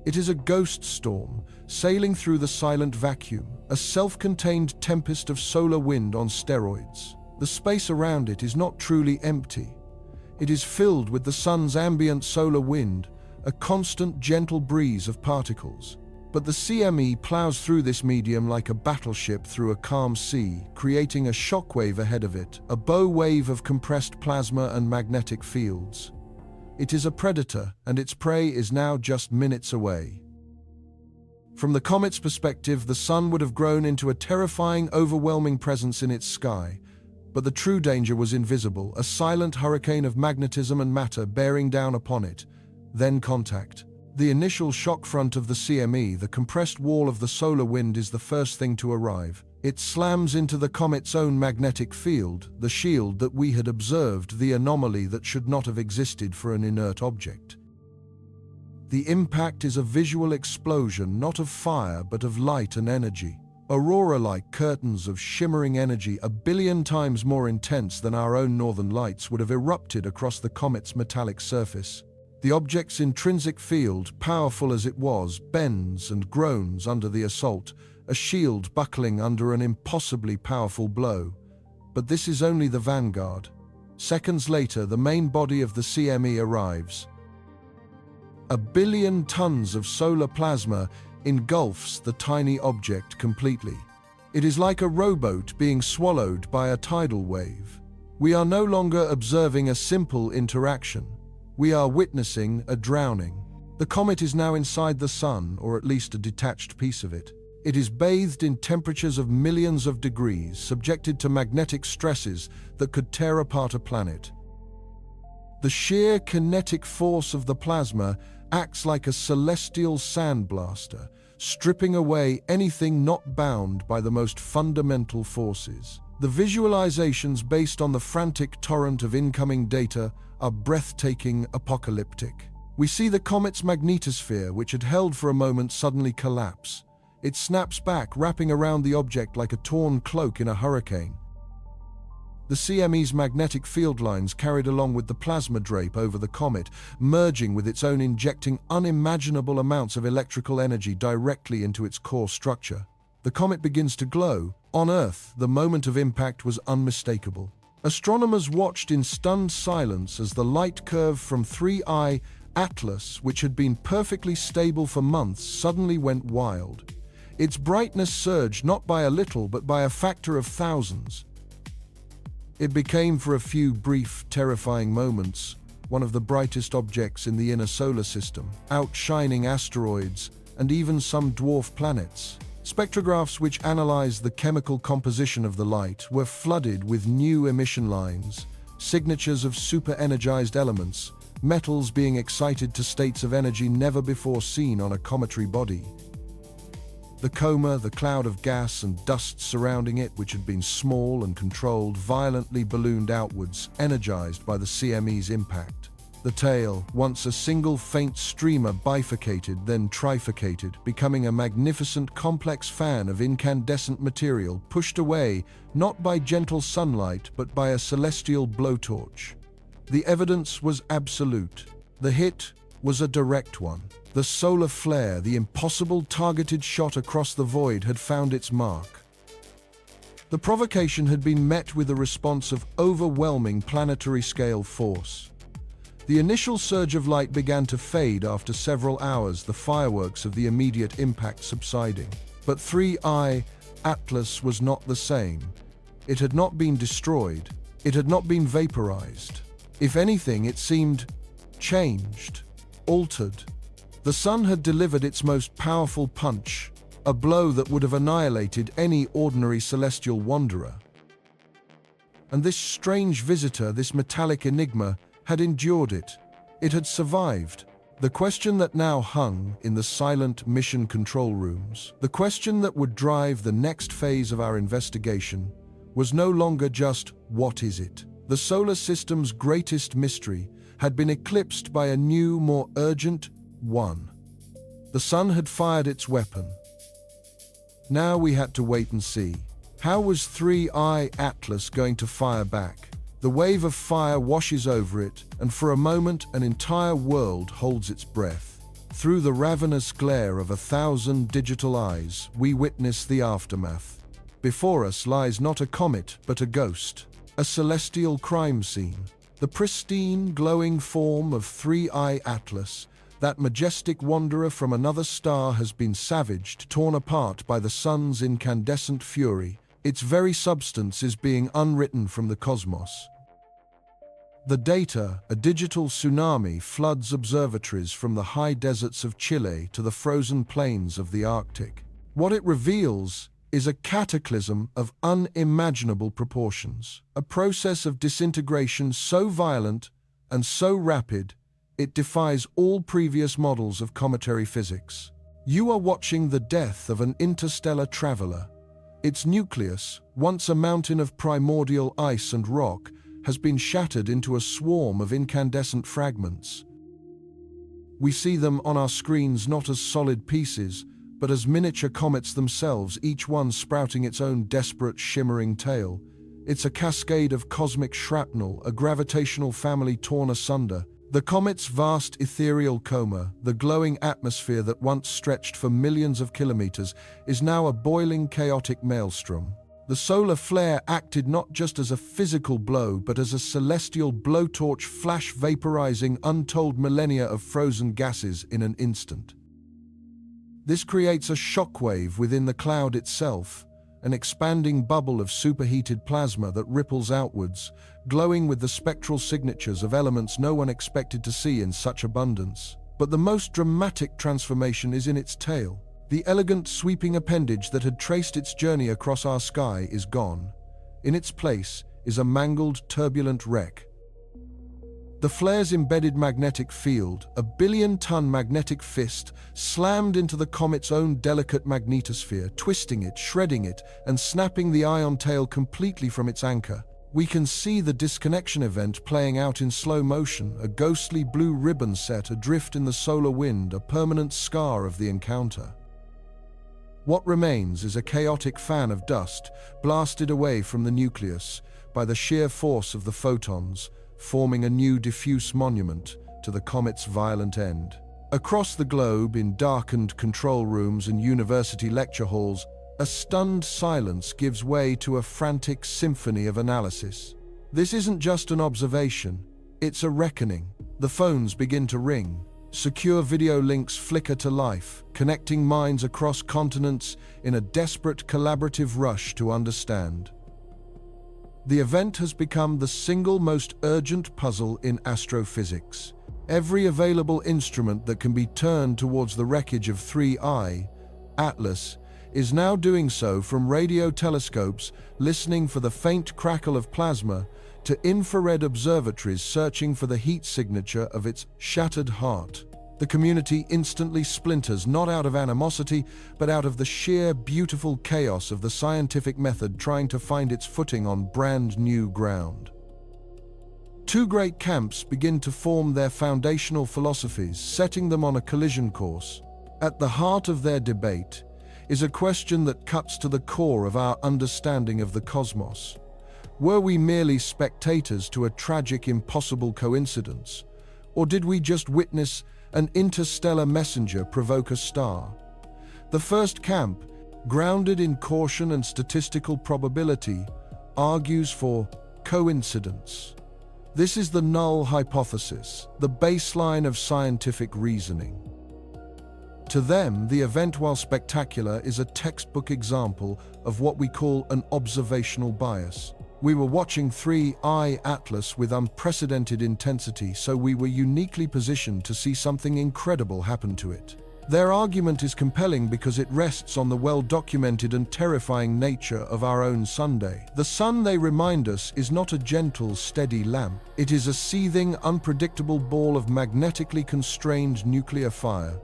It is a ghost storm, sailing through the silent vacuum, a self-contained tempest of solar wind on steroids. The space around it is not truly empty. It is filled with the sun's ambient solar wind, a constant, gentle breeze of particles. But the CME plows through this medium like a battleship through a calm sea, creating a shockwave ahead of it, a bow wave of compressed plasma and magnetic fields. It is a predator, and its prey is now just minutes away. From the comet's perspective, the sun would have grown into a terrifying, overwhelming presence in its sky. But the true danger was invisible, a silent hurricane of magnetism and matter bearing down upon it. Then contact. The initial shock front of the CME, the compressed wall of the solar wind, is the first thing to arrive. It slams into the comet's own magnetic field, the shield that we had observed, the anomaly that should not have existed for an inert object. The impact is a visual explosion, not of fire, but of light and energy. Aurora-like curtains of shimmering energy, a billion times more intense than our own northern lights, would have erupted across the comet's metallic surface. The object's intrinsic field, powerful as it was, bends and groans under the assault, a shield buckling under an impossibly powerful blow. But this is only the vanguard. Seconds later, the main body of the CME arrives. 1 billion tons of solar plasma engulfs the tiny object completely. It is like a rowboat being swallowed by a tidal wave. We are no longer observing a simple interaction. We are witnessing a drowning. The comet is now inside the sun, or at least a detached piece of it. It is bathed in temperatures of millions of degrees, subjected to magnetic stresses that could tear apart a planet. The sheer kinetic force of the plasma acts like a celestial sandblaster, stripping away anything not bound by the most fundamental forces. The visualizations based on the frantic torrent of incoming data are breathtaking, apocalyptic. We see the comet's magnetosphere, which had held for a moment, suddenly collapse. It snaps back, wrapping around the object like a torn cloak in a hurricane. The CME's magnetic field lines carried along with the plasma drape over the comet, merging with its own, injecting unimaginable amounts of electrical energy directly into its core structure. The comet begins to glow. On Earth, the moment of impact was unmistakable. Astronomers watched in stunned silence as the light curve from 3I Atlas, which had been perfectly stable for months, suddenly went wild. Its brightness surged not by a little, but by a factor of thousands. It became, for a few brief, terrifying moments, one of the brightest objects in the inner solar system, outshining asteroids and even some dwarf planets. Spectrographs which analyzed the chemical composition of the light were flooded with new emission lines, signatures of super-energized elements, metals being excited to states of energy never before seen on a cometary body. The coma, the cloud of gas and dust surrounding it, which had been small and controlled, violently ballooned outwards, energized by the CME's impact. The tail, once a single faint streamer, bifurcated, then trifurcated, becoming a magnificent complex fan of incandescent material pushed away not by gentle sunlight but by a celestial blowtorch. The evidence was absolute. The hit was a direct one. The solar flare, the impossible targeted shot across the void, had found its mark. The provocation had been met with a response of overwhelming planetary-scale force. The initial surge of light began to fade after several hours, the fireworks of the immediate impact subsiding. But 3I Atlas was not the same. It had not been destroyed. It had not been vaporized. If anything, it seemed changed, altered. The sun had delivered its most powerful punch, a blow that would have annihilated any ordinary celestial wanderer. And this strange visitor, this metallic enigma, had endured it. It had survived. The question that now hung in the silent mission control rooms, the question that would drive the next phase of our investigation, was no longer just, what is it? The solar system's greatest mystery had been eclipsed by a new, more urgent one. The sun had fired its weapon. Now we had to wait and see. How was 3I Atlas going to fire back? The wave of fire washes over it, and for a moment an entire world holds its breath. Through the ravenous glare of 1,000 digital eyes, we witness the aftermath. Before us lies not a comet, but a ghost, a celestial crime scene. The pristine, glowing form of 3I Atlas, that majestic wanderer from another star, has been savaged, torn apart by the sun's incandescent fury. Its very substance is being unwritten from the cosmos. The data, a digital tsunami, floods observatories from the high deserts of Chile to the frozen plains of the Arctic. What it reveals is a cataclysm of unimaginable proportions, a process of disintegration so violent and so rapid it defies all previous models of cometary physics. You are watching the death of an interstellar traveler. Its nucleus, once a mountain of primordial ice and rock, has been shattered into a swarm of incandescent fragments. We see them on our screens not as solid pieces, but as miniature comets themselves, each one sprouting its own desperate, shimmering tail. It's a cascade of cosmic shrapnel, a gravitational family torn asunder. The comet's vast ethereal coma, the glowing atmosphere that once stretched for millions of kilometers, is now a boiling, chaotic maelstrom. The solar flare acted not just as a physical blow, but as a celestial blowtorch, flash vaporizing untold millennia of frozen gases in an instant. This creates a shockwave within the cloud itself, an expanding bubble of superheated plasma that ripples outwards, glowing with the spectral signatures of elements no one expected to see in such abundance. But the most dramatic transformation is in its tail. The elegant, sweeping appendage that had traced its journey across our sky is gone. In its place is a mangled, turbulent wreck. The flare's embedded magnetic field, a billion-ton magnetic fist, slammed into the comet's own delicate magnetosphere, twisting it, shredding it, and snapping the ion tail completely from its anchor. We can see the disconnection event playing out in slow motion, a ghostly blue ribbon set adrift in the solar wind, a permanent scar of the encounter. What remains is a chaotic fan of dust, blasted away from the nucleus by the sheer force of the photons, forming a new diffuse monument to the comet's violent end. Across the globe, in darkened control rooms and university lecture halls, a stunned silence gives way to a frantic symphony of analysis. This isn't just an observation, it's a reckoning. The phones begin to ring. Secure video links flicker to life, connecting minds across continents in a desperate collaborative rush to understand. The event has become the single most urgent puzzle in astrophysics. Every available instrument that can be turned towards the wreckage of 3I Atlas is now doing so, from radio telescopes listening for the faint crackle of plasma to infrared observatories searching for the heat signature of its shattered heart. The community instantly splinters, not out of animosity, but out of the sheer, beautiful chaos of the scientific method trying to find its footing on brand new ground. two great camps begin to form their foundational philosophies, setting them on a collision course. At the heart of their debate is a question that cuts to the core of our understanding of the cosmos. Were we merely spectators to a tragic, impossible coincidence? Or did we just witness an interstellar messenger provoke a star? The first camp, grounded in caution and statistical probability, argues for coincidence. This is the null hypothesis, the baseline of scientific reasoning. To them, the event, while spectacular, is a textbook example of what we call an observational bias. We were watching 3I Atlas with unprecedented intensity, so we were uniquely positioned to see something incredible happen to it. Their argument is compelling because it rests on the well-documented and terrifying nature of our own Sunday. The sun, they remind us, is not a gentle, steady lamp. It is a seething, unpredictable ball of magnetically constrained nuclear fire.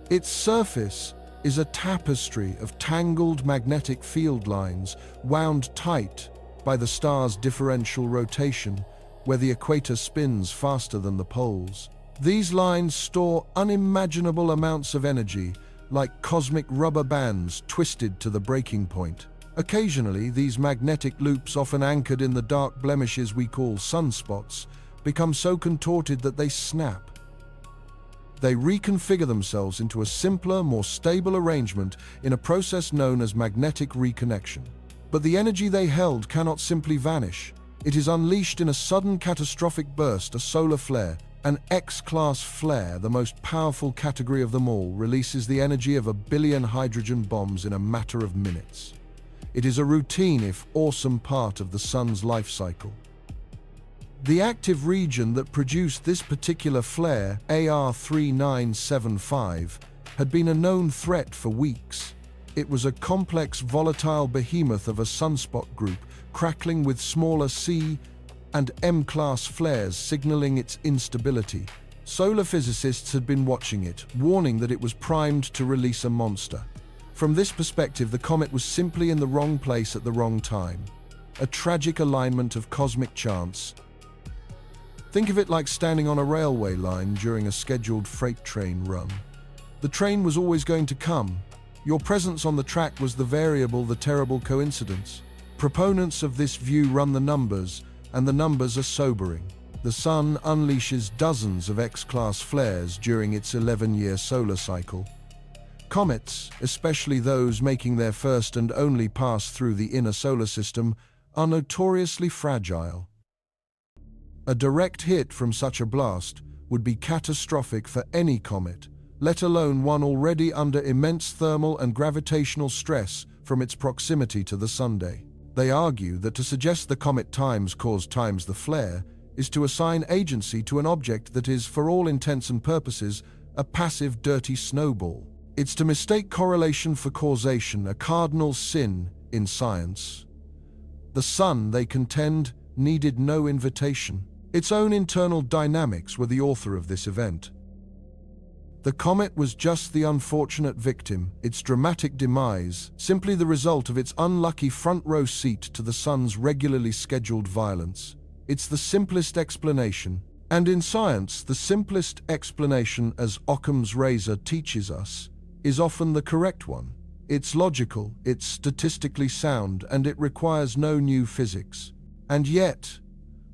Its surface is a tapestry of tangled magnetic field lines wound tight by the star's differential rotation, where the equator spins faster than the poles. These lines store unimaginable amounts of energy, like cosmic rubber bands twisted to the breaking point. Occasionally, these magnetic loops, often anchored in the dark blemishes we call sunspots, become so contorted that they snap. They reconfigure themselves into a simpler, more stable arrangement in a process known as magnetic reconnection. But the energy they held cannot simply vanish. It is unleashed in a sudden catastrophic burst, a solar flare. An X-class flare, the most powerful category of them all, releases the energy of 1 billion hydrogen bombs in a matter of minutes. It is a routine, if awesome, part of the sun's life cycle. The active region that produced this particular flare, AR3975, had been a known threat for weeks. It was a complex, volatile behemoth of a sunspot group, crackling with smaller C and M-class flares signaling its instability. Solar physicists had been watching it, warning that it was primed to release a monster. From this perspective, the comet was simply in the wrong place at the wrong time. A tragic alignment of cosmic chance. Think of it like standing on a railway line during a scheduled freight train run. The train was always going to come. Your presence on the track was the variable, the terrible coincidence. Proponents of this view run the numbers, and the numbers are sobering. The sun unleashes dozens of X-class flares during its 11-year solar cycle. Comets, especially those making their first and only pass through the inner solar system, are notoriously fragile. A direct hit from such a blast would be catastrophic for any comet, let alone one already under immense thermal and gravitational stress from its proximity to the Sunday. They argue that to suggest the comet times caused times the flare is to assign agency to an object that is, for all intents and purposes, a passive, dirty snowball. It's to mistake correlation for causation, a cardinal sin in science. The sun, they contend, needed no invitation. Its own internal dynamics were the author of this event. The comet was just the unfortunate victim, its dramatic demise, simply the result of its unlucky front-row seat to the sun's regularly scheduled violence. It's the simplest explanation. And in science, the simplest explanation, as Occam's razor teaches us, is often the correct one. It's logical, it's statistically sound, and it requires no new physics. And yet,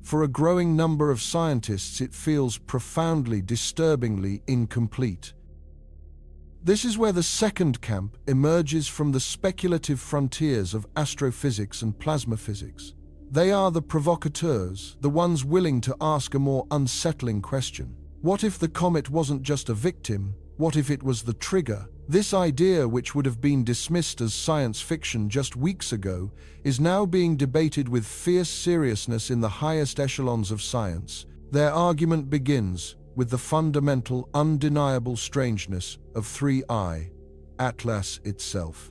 for a growing number of scientists, it feels profoundly, disturbingly incomplete. This is where the second camp emerges from the speculative frontiers of astrophysics and plasma physics. They are the provocateurs, the ones willing to ask a more unsettling question. What if the comet wasn't just a victim? What if it was the trigger? This idea, which would have been dismissed as science fiction just weeks ago, is now being debated with fierce seriousness in the highest echelons of science. Their argument begins with the fundamental, undeniable strangeness of 3I, Atlas itself.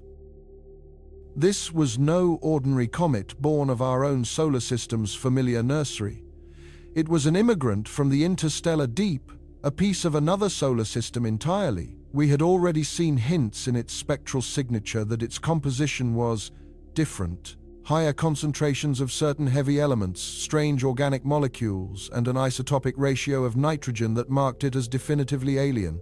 This was no ordinary comet born of our own solar system's familiar nursery. It was an immigrant from the interstellar deep, a piece of another solar system entirely. We had already seen hints in its spectral signature that its composition was different, higher concentrations of certain heavy elements, strange organic molecules, and an isotopic ratio of nitrogen that marked it as definitively alien.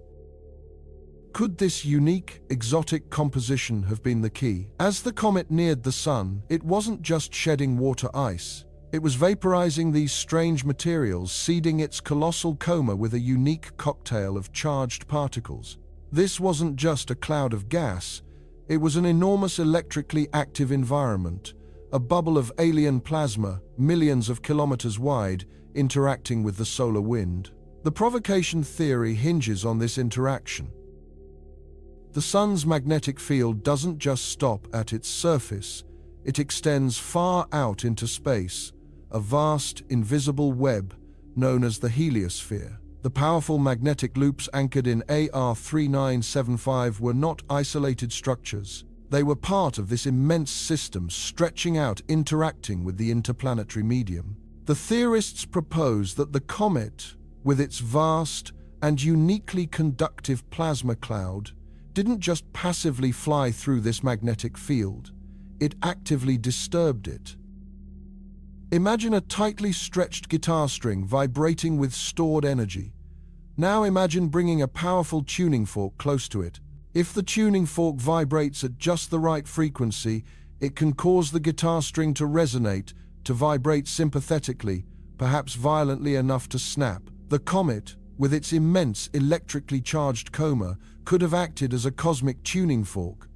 Could this unique, exotic composition have been the key? As the comet neared the Sun, it wasn't just shedding water ice. It was vaporizing these strange materials, seeding its colossal coma with a unique cocktail of charged particles. This wasn't just a cloud of gas, it was an enormous electrically active environment, a bubble of alien plasma, millions of kilometers wide, interacting with the solar wind. The provocation theory hinges on this interaction. The Sun's magnetic field doesn't just stop at its surface, it extends far out into space, a vast, invisible web known as the heliosphere. The powerful magnetic loops anchored in AR 3975 were not isolated structures. They were part of this immense system stretching out, interacting with the interplanetary medium. The theorists propose that the comet, with its vast and uniquely conductive plasma cloud, didn't just passively fly through this magnetic field, it actively disturbed it. Imagine a tightly stretched guitar string vibrating with stored energy. Now imagine bringing a powerful tuning fork close to it. If the tuning fork vibrates at just the right frequency, it can cause the guitar string to resonate, to vibrate sympathetically, perhaps violently enough to snap. The comet, with its immense electrically charged coma, could have acted as a cosmic tuning fork.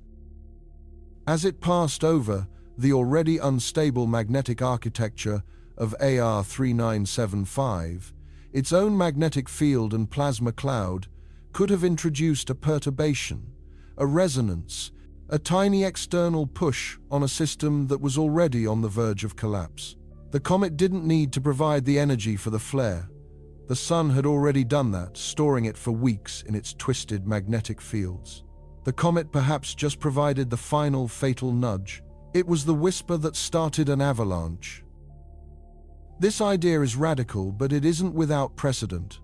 As it passed over the already unstable magnetic architecture of AR 3975, its own magnetic field and plasma cloud could have introduced a perturbation, a resonance, a tiny external push on a system that was already on the verge of collapse. The comet didn't need to provide the energy for the flare. The Sun had already done that, storing it for weeks in its twisted magnetic fields. The comet perhaps just provided the final fatal nudge. It was the whisper that started an avalanche. This idea is radical, but it isn't without precedent.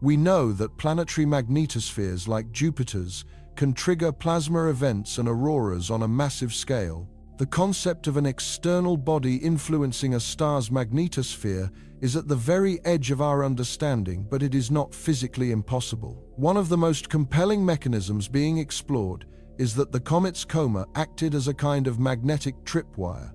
We know that planetary magnetospheres like Jupiter's can trigger plasma events and auroras on a massive scale. The concept of an external body influencing a star's magnetosphere is at the very edge of our understanding, but it is not physically impossible. One of the most compelling mechanisms being explored is that the comet's coma acted as a kind of magnetic tripwire.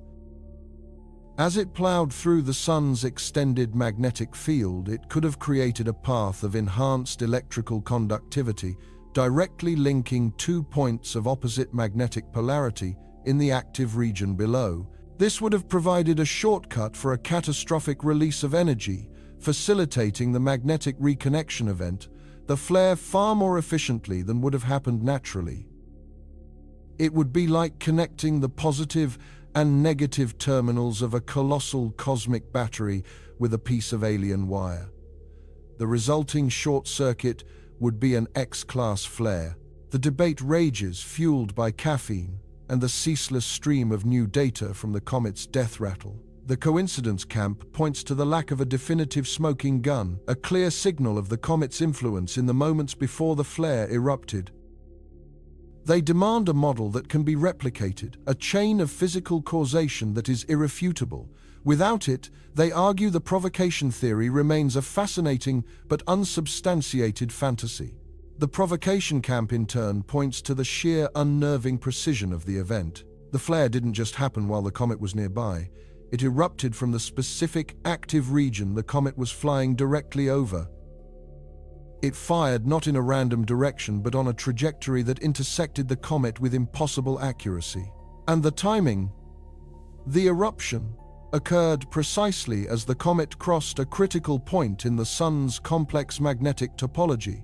As it plowed through the Sun's extended magnetic field, it could have created a path of enhanced electrical conductivity, directly linking two points of opposite magnetic polarity in the active region below. This would have provided a shortcut for a catastrophic release of energy, facilitating the magnetic reconnection event, the flare, far more efficiently than would have happened naturally. It would be like connecting the positive and negative terminals of a colossal cosmic battery with a piece of alien wire. The resulting short circuit would be an X-class flare. The debate rages, fueled by caffeine and the ceaseless stream of new data from the comet's death rattle. The coincidence camp points to the lack of a definitive smoking gun, a clear signal of the comet's influence in the moments before the flare erupted. They demand a model that can be replicated, a chain of physical causation that is irrefutable. Without it, they argue the provocation theory remains a fascinating but unsubstantiated fantasy. The provocation camp, in turn, points to the sheer unnerving precision of the event. The flare didn't just happen while the comet was nearby. It erupted from the specific active region the comet was flying directly over. It fired not in a random direction, but on a trajectory that intersected the comet with impossible accuracy. And the timing, the eruption, occurred precisely as the comet crossed a critical point in the Sun's complex magnetic topology,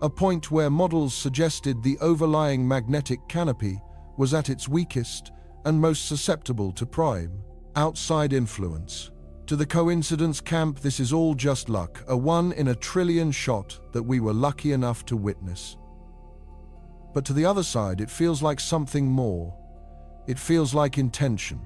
a point where models suggested the overlying magnetic canopy was at its weakest and most susceptible to prime outside influence. To the coincidence camp, this is all just luck, a 1 in a trillion shot that we were lucky enough to witness. But to the other side, it feels like something more. It feels like intention.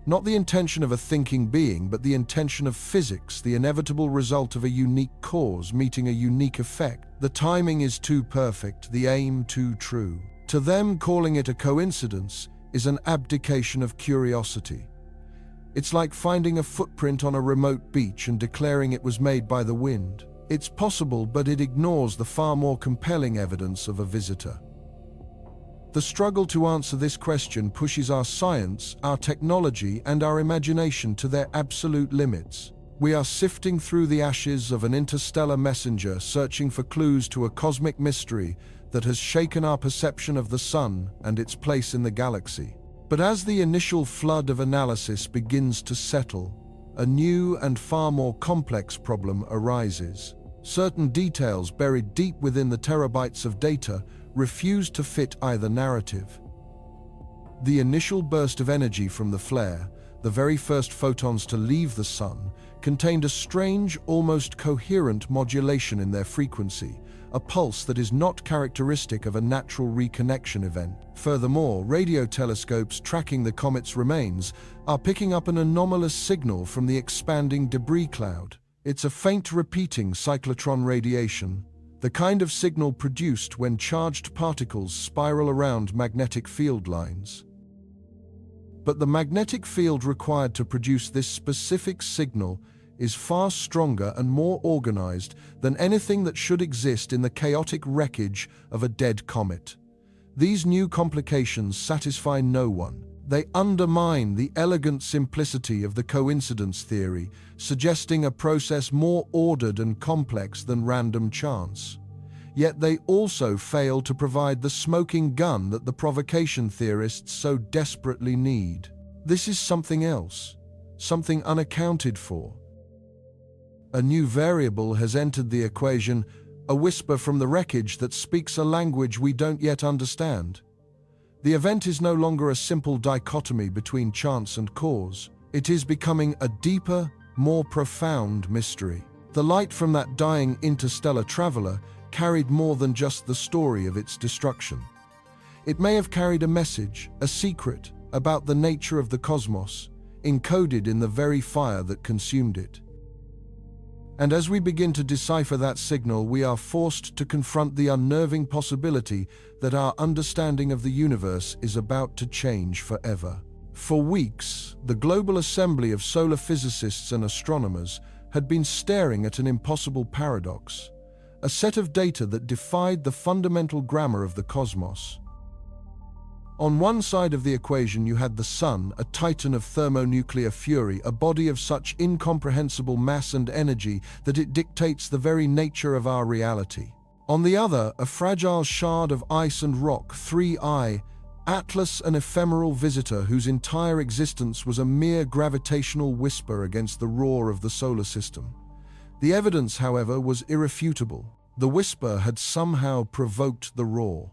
Not the intention of a thinking being, but the intention of physics, the inevitable result of a unique cause meeting a unique effect. The timing is too perfect, the aim too true. To them, calling it a coincidence is an abdication of curiosity. It's like finding a footprint on a remote beach and declaring it was made by the wind. It's possible, but it ignores the far more compelling evidence of a visitor. The struggle to answer this question pushes our science, our technology, and our imagination to their absolute limits. We are sifting through the ashes of an interstellar messenger, searching for clues to a cosmic mystery that has shaken our perception of the sun and its place in the galaxy. But as the initial flood of analysis begins to settle, a new and far more complex problem arises. Certain details buried deep within the terabytes of data refuse to fit either narrative. The initial burst of energy from the flare, the very first photons to leave the sun, contained a strange, almost coherent modulation in their frequency, a pulse that is not characteristic of a natural reconnection event. Furthermore, radio telescopes tracking the comet's remains are picking up an anomalous signal from the expanding debris cloud. It's a faint repeating cyclotron radiation, the kind of signal produced when charged particles spiral around magnetic field lines. But the magnetic field required to produce this specific signal is far stronger and more organized than anything that should exist in the chaotic wreckage of a dead comet. These new complications satisfy no one. They undermine the elegant simplicity of the coincidence theory, suggesting a process more ordered and complex than random chance. Yet they also fail to provide the smoking gun that the provocation theorists so desperately need. This is something else, something unaccounted for. A new variable has entered the equation, a whisper from the wreckage that speaks a language we don't yet understand. The event is no longer a simple dichotomy between chance and cause. It is becoming a deeper, more profound mystery. The light from that dying interstellar traveler carried more than just the story of its destruction. It may have carried a message, a secret, about the nature of the cosmos, encoded in the very fire that consumed it. And as we begin to decipher that signal, we are forced to confront the unnerving possibility that our understanding of the universe is about to change forever. For weeks, the global assembly of solar physicists and astronomers had been staring at an impossible paradox, a set of data that defied the fundamental grammar of the cosmos. On one side of the equation you had the sun, a titan of thermonuclear fury, a body of such incomprehensible mass and energy that it dictates the very nature of our reality. On the other, a fragile shard of ice and rock, 3I, Atlas, an ephemeral visitor whose entire existence was a mere gravitational whisper against the roar of the solar system. The evidence, however, was irrefutable. The whisper had somehow provoked the roar.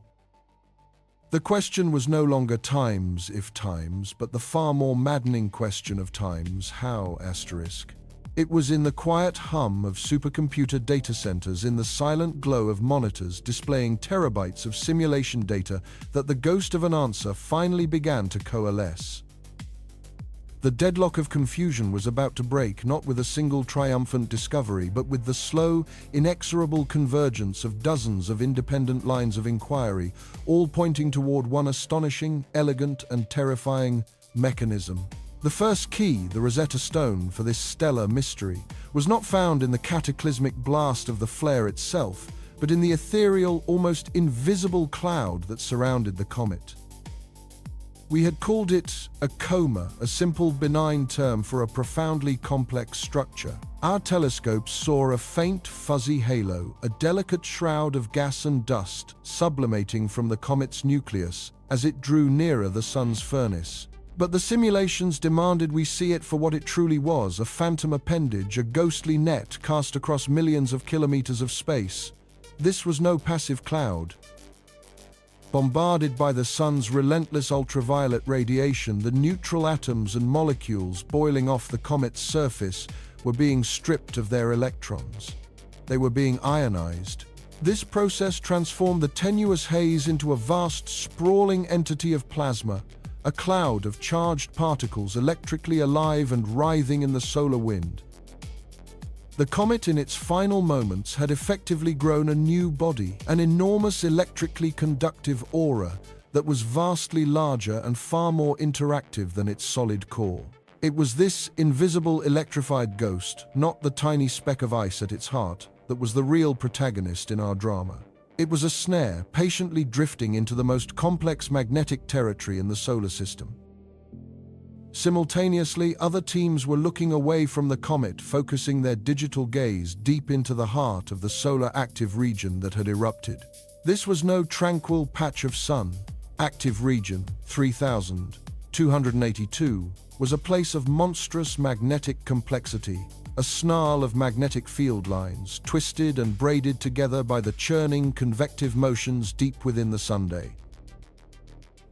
The question was no longer times, if times, but the far more maddening question of times, how, asterisk. It was in the quiet hum of supercomputer data centers, in the silent glow of monitors displaying terabytes of simulation data, that the ghost of an answer finally began to coalesce. The deadlock of confusion was about to break, not with a single triumphant discovery, but with the slow, inexorable convergence of dozens of independent lines of inquiry, all pointing toward one astonishing, elegant, and terrifying mechanism. The first key, the Rosetta Stone for this stellar mystery, was not found in the cataclysmic blast of the flare itself, but in the ethereal, almost invisible cloud that surrounded the comet. We had called it a coma, a simple, benign term for a profoundly complex structure. Our telescopes saw a faint, fuzzy halo, a delicate shroud of gas and dust, sublimating from the comet's nucleus as it drew nearer the sun's furnace. But the simulations demanded we see it for what it truly was, a phantom appendage, a ghostly net cast across millions of kilometers of space. This was no passive cloud. Bombarded by the sun's relentless ultraviolet radiation, the neutral atoms and molecules boiling off the comet's surface were being stripped of their electrons. They were being ionized. This process transformed the tenuous haze into a vast, sprawling entity of plasma, a cloud of charged particles electrically alive and writhing in the solar wind. The comet in its final moments had effectively grown a new body, an enormous electrically conductive aura that was vastly larger and far more interactive than its solid core. It was this invisible electrified ghost, not the tiny speck of ice at its heart, that was the real protagonist in our drama. It was a snare, patiently drifting into the most complex magnetic territory in the solar system. Simultaneously, other teams were looking away from the comet, focusing their digital gaze deep into the heart of the solar active region that had erupted. This was no tranquil patch of sun. Active region 3282 was a place of monstrous magnetic complexity, a snarl of magnetic field lines, twisted and braided together by the churning convective motions deep within the sunday.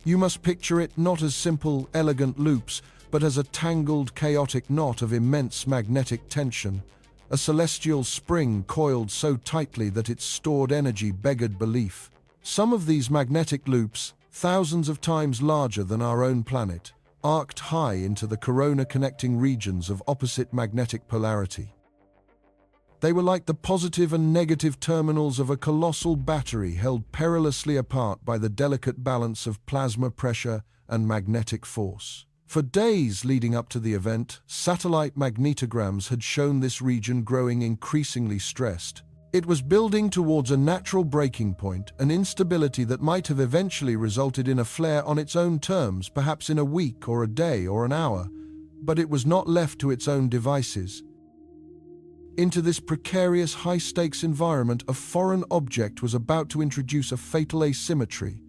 You must picture it not as simple, elegant loops, but as a tangled, chaotic knot of immense magnetic tension, a celestial spring coiled so tightly that its stored energy beggared belief. Some of these magnetic loops, thousands of times larger than our own planet, arced high into the corona-connecting regions of opposite magnetic polarity. They were like the positive and negative terminals of a colossal battery held perilously apart by the delicate balance of plasma pressure and magnetic force. For days leading up to the event, satellite magnetograms had shown this region growing increasingly stressed. It was building towards a natural breaking point, an instability that might have eventually resulted in a flare on its own terms, perhaps in a week or a day or an hour, but it was not left to its own devices. Into this precarious, high-stakes environment, a foreign object was about to introduce a fatal asymmetry.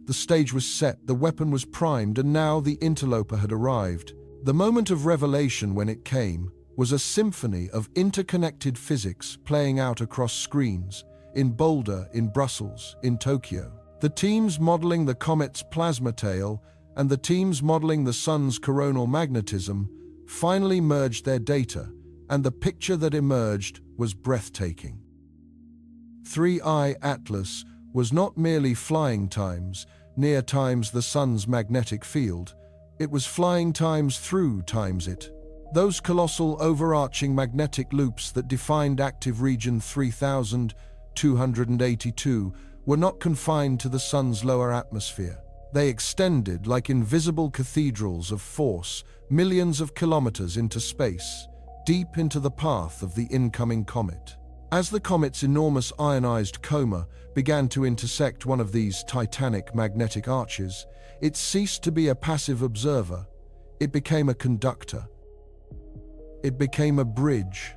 The stage was set, the weapon was primed, and now the interloper had arrived. The moment of revelation, when it came, was a symphony of interconnected physics playing out across screens, in Boulder, in Brussels, in Tokyo. The teams modeling the comet's plasma tail and the teams modeling the sun's coronal magnetism finally merged their data, and the picture that emerged was breathtaking. 3I Atlas was not merely flying times, near times the sun's magnetic field. It was flying times through times it. Those colossal overarching magnetic loops that defined active region 3282 were not confined to the sun's lower atmosphere. They extended like invisible cathedrals of force, millions of kilometers into space, deep into the path of the incoming comet. As the comet's enormous ionized coma began to intersect one of these titanic magnetic arches, it ceased to be a passive observer. It became a conductor. It became a bridge.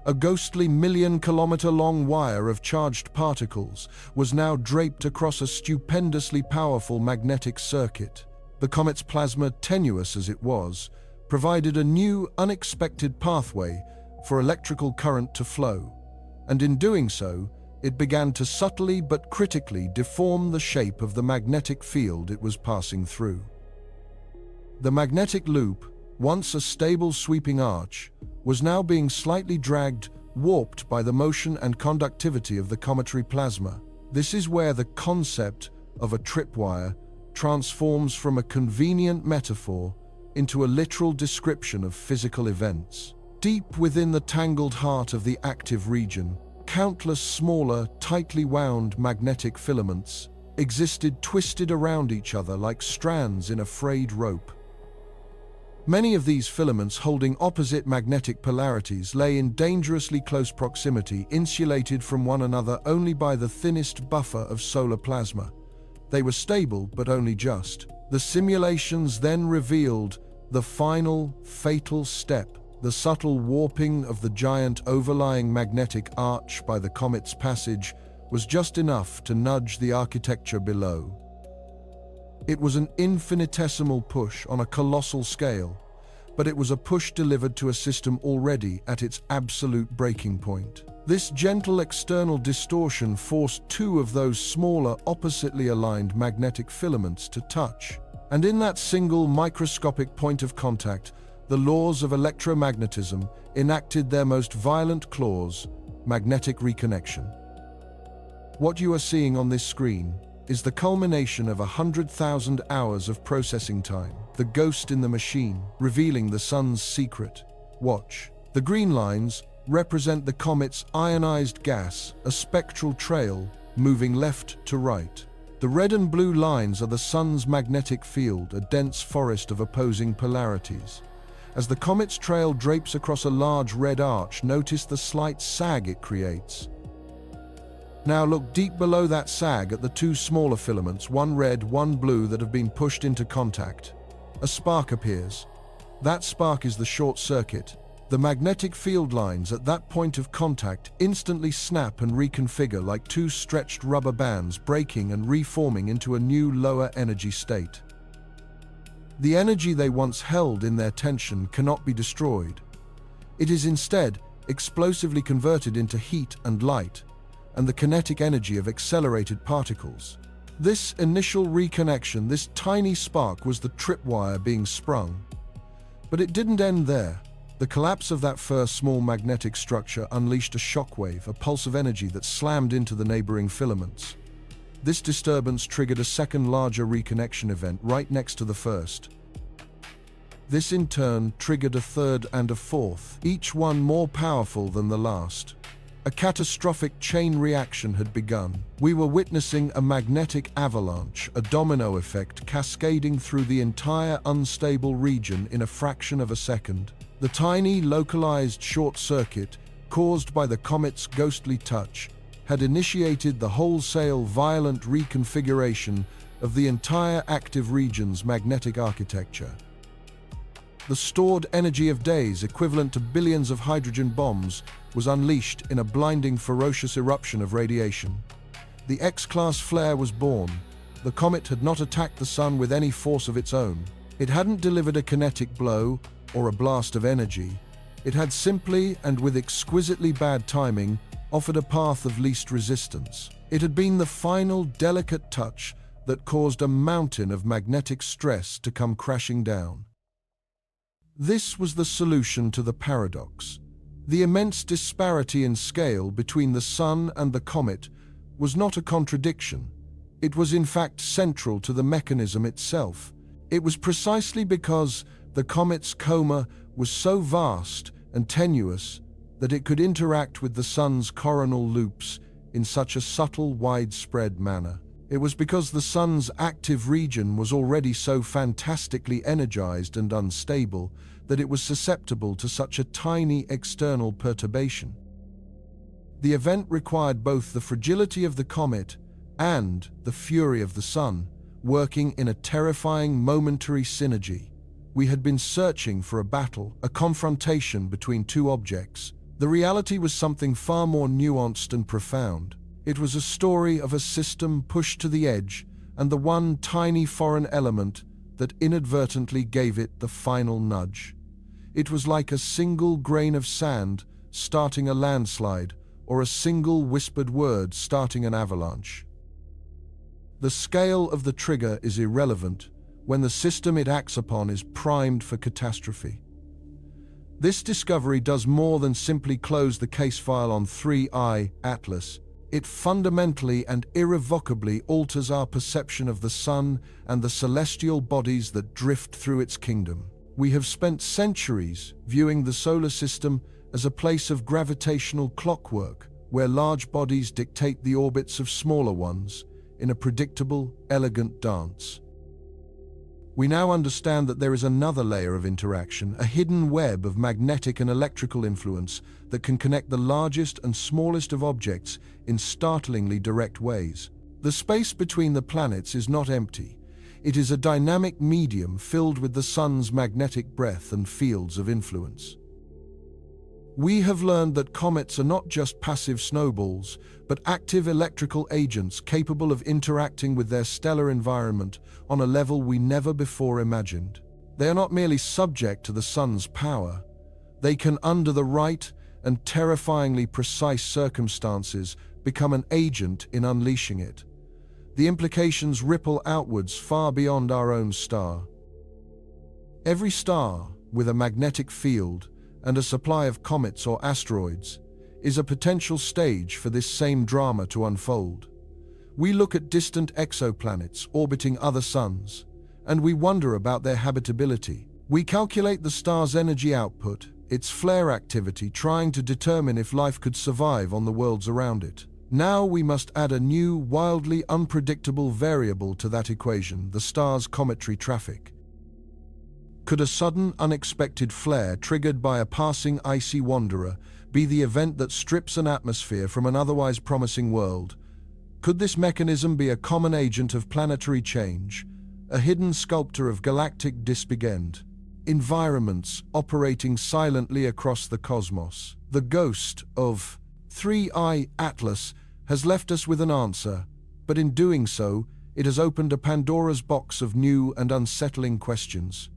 A ghostly million-kilometer-long wire of charged particles was now draped across a stupendously powerful magnetic circuit. The comet's plasma, tenuous as it was, provided a new, unexpected pathway for electrical current to flow, and in doing so, it began to subtly but critically deform the shape of the magnetic field it was passing through. The magnetic loop, once a stable sweeping arch, was now being slightly dragged, warped by the motion and conductivity of the cometary plasma. This is where the concept of a tripwire transforms from a convenient metaphor into a literal description of physical events. Deep within the tangled heart of the active region, countless smaller, tightly wound magnetic filaments existed twisted around each other like strands in a frayed rope. Many of these filaments holding opposite magnetic polarities lay in dangerously close proximity, insulated from one another only by the thinnest buffer of solar plasma. They were stable, but only just. The simulations then revealed the final, fatal step. The subtle warping of the giant overlying magnetic arch by the comet's passage was just enough to nudge the architecture below. It was an infinitesimal push on a colossal scale, but it was a push delivered to a system already at its absolute breaking point. This gentle external distortion forced two of those smaller, oppositely aligned magnetic filaments to touch, and in that single microscopic point of contact, the laws of electromagnetism enacted their most violent clause, magnetic reconnection. What you are seeing on this screen is the culmination of 100,000 hours of processing time, the ghost in the machine, revealing the sun's secret. Watch. The green lines represent the comet's ionized gas, a spectral trail moving left to right. The red and blue lines are the sun's magnetic field, a dense forest of opposing polarities. As the comet's trail drapes across a large red arch, notice the slight sag it creates. Now look deep below that sag at the two smaller filaments, one red, one blue, that have been pushed into contact. A spark appears. That spark is the short circuit. The magnetic field lines at that point of contact instantly snap and reconfigure like two stretched rubber bands, breaking and reforming into a new lower energy state. The energy they once held in their tension cannot be destroyed. It is instead explosively converted into heat and light, and the kinetic energy of accelerated particles. This initial reconnection, this tiny spark, was the tripwire being sprung. But it didn't end there. The collapse of that first small magnetic structure unleashed a shockwave, a pulse of energy that slammed into the neighboring filaments. This disturbance triggered a second larger reconnection event right next to the first. This in turn triggered a third and a fourth, each one more powerful than the last. A catastrophic chain reaction had begun. We were witnessing a magnetic avalanche, a domino effect cascading through the entire unstable region in a fraction of a second. The tiny, localized short circuit, caused by the comet's ghostly touch, had initiated the wholesale, violent reconfiguration of the entire active region's magnetic architecture. The stored energy of days, equivalent to billions of hydrogen bombs, was unleashed in a blinding, ferocious eruption of radiation. The X-class flare was born. The comet had not attacked the sun with any force of its own. It hadn't delivered a kinetic blow or a blast of energy. It had simply, and with exquisitely bad timing, offered a path of least resistance. It had been the final, delicate touch that caused a mountain of magnetic stress to come crashing down. This was the solution to the paradox. The immense disparity in scale between the sun and the comet was not a contradiction. It was in fact central to the mechanism itself. It was precisely because the comet's coma was so vast and tenuous that it could interact with the sun's coronal loops in such a subtle, widespread manner. It was because the sun's active region was already so fantastically energized and unstable that it was susceptible to such a tiny external perturbation. The event required both the fragility of the comet and the fury of the sun, working in a terrifying momentary synergy. We had been searching for a battle, a confrontation between two objects. The reality was something far more nuanced and profound. It was a story of a system pushed to the edge and the one tiny foreign element that inadvertently gave it the final nudge. It was like a single grain of sand starting a landslide, or a single whispered word starting an avalanche. The scale of the trigger is irrelevant when the system it acts upon is primed for catastrophe. This discovery does more than simply close the case file on 3I Atlas. It fundamentally and irrevocably alters our perception of the sun and the celestial bodies that drift through its kingdom. We have spent centuries viewing the solar system as a place of gravitational clockwork, where large bodies dictate the orbits of smaller ones in a predictable, elegant dance. We now understand that there is another layer of interaction, a hidden web of magnetic and electrical influence that can connect the largest and smallest of objects in startlingly direct ways. The space between the planets is not empty. It is a dynamic medium filled with the sun's magnetic breath and fields of influence. We have learned that comets are not just passive snowballs, but active electrical agents capable of interacting with their stellar environment on a level we never before imagined. They are not merely subject to the sun's power. They can, under the right and terrifyingly precise circumstances, become an agent in unleashing it. The implications ripple outwards far beyond our own star. Every star, with a magnetic field and a supply of comets or asteroids, is a potential stage for this same drama to unfold. We look at distant exoplanets orbiting other suns, and we wonder about their habitability. We calculate the star's energy output, its flare activity, trying to determine if life could survive on the worlds around it. Now we must add a new, wildly unpredictable variable to that equation, the star's cometary traffic. Could a sudden, unexpected flare triggered by a passing icy wanderer be the event that strips an atmosphere from an otherwise promising world? Could this mechanism be a common agent of planetary change, a hidden sculptor of galactic disbegend? Environments operating silently across the cosmos. The ghost of 3I Atlas has left us with an answer, but in doing so, it has opened a Pandora's box of new and unsettling questions.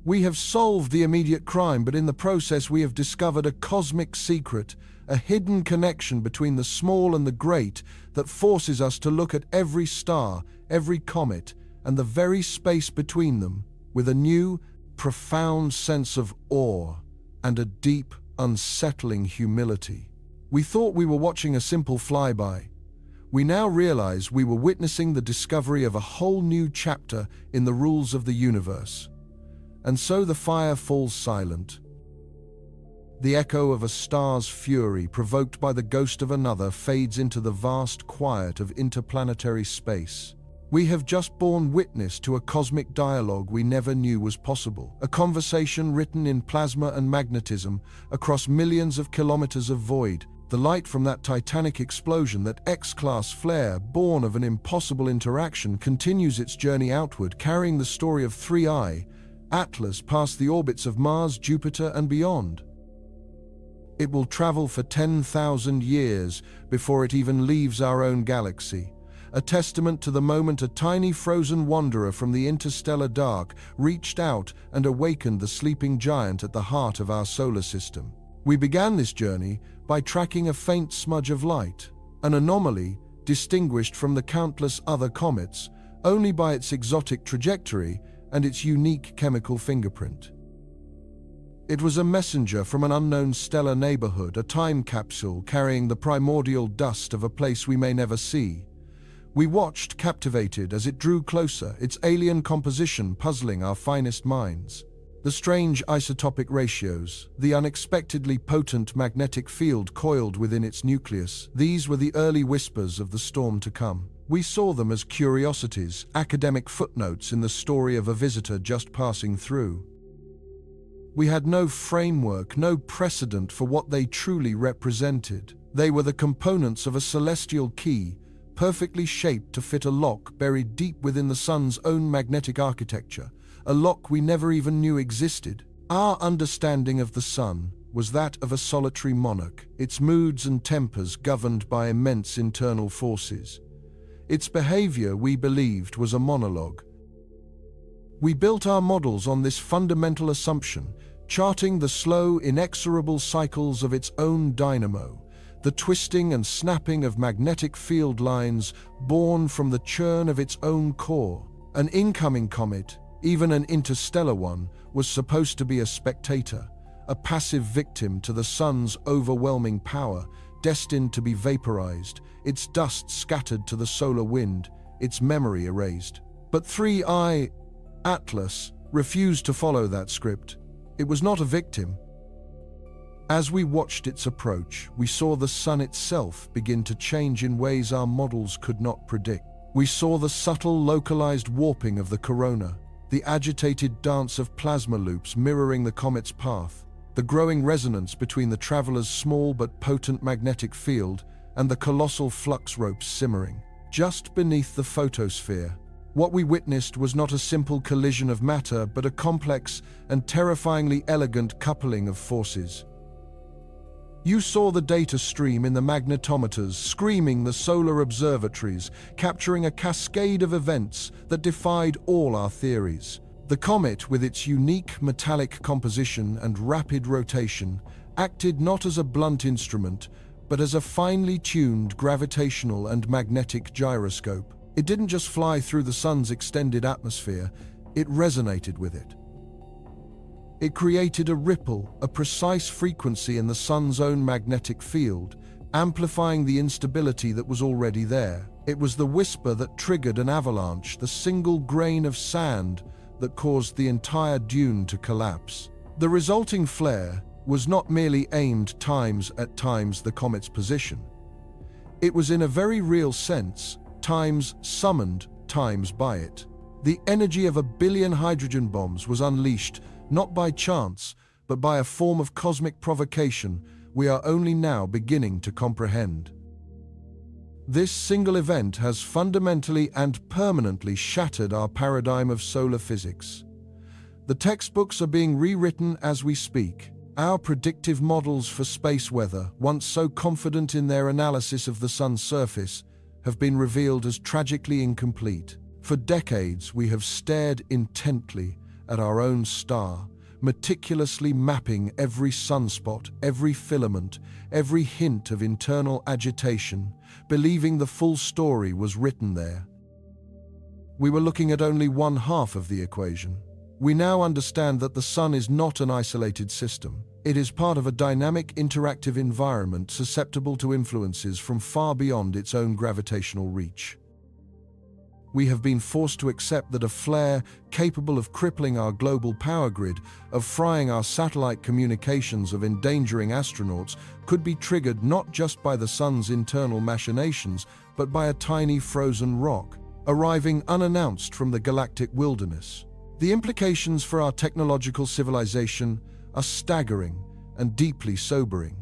We have solved the immediate crime, but in the process we have discovered a cosmic secret, a hidden connection between the small and the great that forces us to look at every star, every comet, and the very space between them with a new, profound sense of awe and a deep, unsettling humility. We thought we were watching a simple flyby. We now realize we were witnessing the discovery of a whole new chapter in the rules of the universe. And so the fire falls silent. The echo of a star's fury, provoked by the ghost of another, fades into the vast quiet of interplanetary space. We have just borne witness to a cosmic dialogue we never knew was possible, a conversation written in plasma and magnetism across millions of kilometers of void. The light from that titanic explosion, that X-class flare born of an impossible interaction, continues its journey outward, carrying the story of 3I Atlas past the orbits of Mars, Jupiter, and beyond. It will travel for 10,000 years before it even leaves our own galaxy, a testament to the moment a tiny frozen wanderer from the interstellar dark reached out and awakened the sleeping giant at the heart of our solar system. We began this journey by tracking a faint smudge of light, an anomaly distinguished from the countless other comets only by its exotic trajectory and its unique chemical fingerprint. It was a messenger from an unknown stellar neighborhood, a time capsule carrying the primordial dust of a place we may never see. We watched, captivated, as it drew closer, its alien composition puzzling our finest minds. The strange isotopic ratios, the unexpectedly potent magnetic field coiled within its nucleus, these were the early whispers of the storm to come. We saw them as curiosities, academic footnotes in the story of a visitor just passing through. We had no framework, no precedent for what they truly represented. They were the components of a celestial key, perfectly shaped to fit a lock buried deep within the sun's own magnetic architecture, a lock we never even knew existed. Our understanding of the sun was that of a solitary monarch, its moods and tempers governed by immense internal forces. Its behavior, we believed, was a monologue. We built our models on this fundamental assumption, charting the slow, inexorable cycles of its own dynamo, the twisting and snapping of magnetic field lines born from the churn of its own core. An incoming comet, even an interstellar one, was supposed to be a spectator, a passive victim to the sun's overwhelming power, destined to be vaporized, its dust scattered to the solar wind, its memory erased. But 3I Atlas refused to follow that script. It was not a victim. As we watched its approach, we saw the sun itself begin to change in ways our models could not predict. We saw the subtle, localized warping of the corona, the agitated dance of plasma loops mirroring the comet's path, the growing resonance between the traveler's small but potent magnetic field and the colossal flux ropes simmering just beneath the photosphere. What we witnessed was not a simple collision of matter, but a complex and terrifyingly elegant coupling of forces. You saw the data stream in the magnetometers, screaming the solar observatories, capturing a cascade of events that defied all our theories. The comet, with its unique metallic composition and rapid rotation, acted not as a blunt instrument, but as a finely tuned gravitational and magnetic gyroscope. It didn't just fly through the sun's extended atmosphere, it resonated with it. It created a ripple, a precise frequency in the sun's own magnetic field, amplifying the instability that was already there. It was the whisper that triggered an avalanche, the single grain of sand that caused the entire dune to collapse. The resulting flare was not merely aimed at times the comet's position. It was in a very real sense, times summoned, times by it. The energy of 1 billion hydrogen bombs was unleashed, not by chance, but by a form of cosmic provocation we are only now beginning to comprehend. This single event has fundamentally and permanently shattered our paradigm of solar physics. The textbooks are being rewritten as we speak. Our predictive models for space weather, once so confident in their analysis of the sun's surface, have been revealed as tragically incomplete. For decades, we have stared intently at our own star, meticulously mapping every sunspot, every filament, every hint of internal agitation, believing the full story was written there. We were looking at only one half of the equation. We now understand that the sun is not an isolated system. It is part of a dynamic, interactive environment susceptible to influences from far beyond its own gravitational reach. We have been forced to accept that a flare capable of crippling our global power grid, of frying our satellite communications, of endangering astronauts, could be triggered not just by the sun's internal machinations, but by a tiny frozen rock, arriving unannounced from the galactic wilderness. The implications for our technological civilization are staggering and deeply sobering.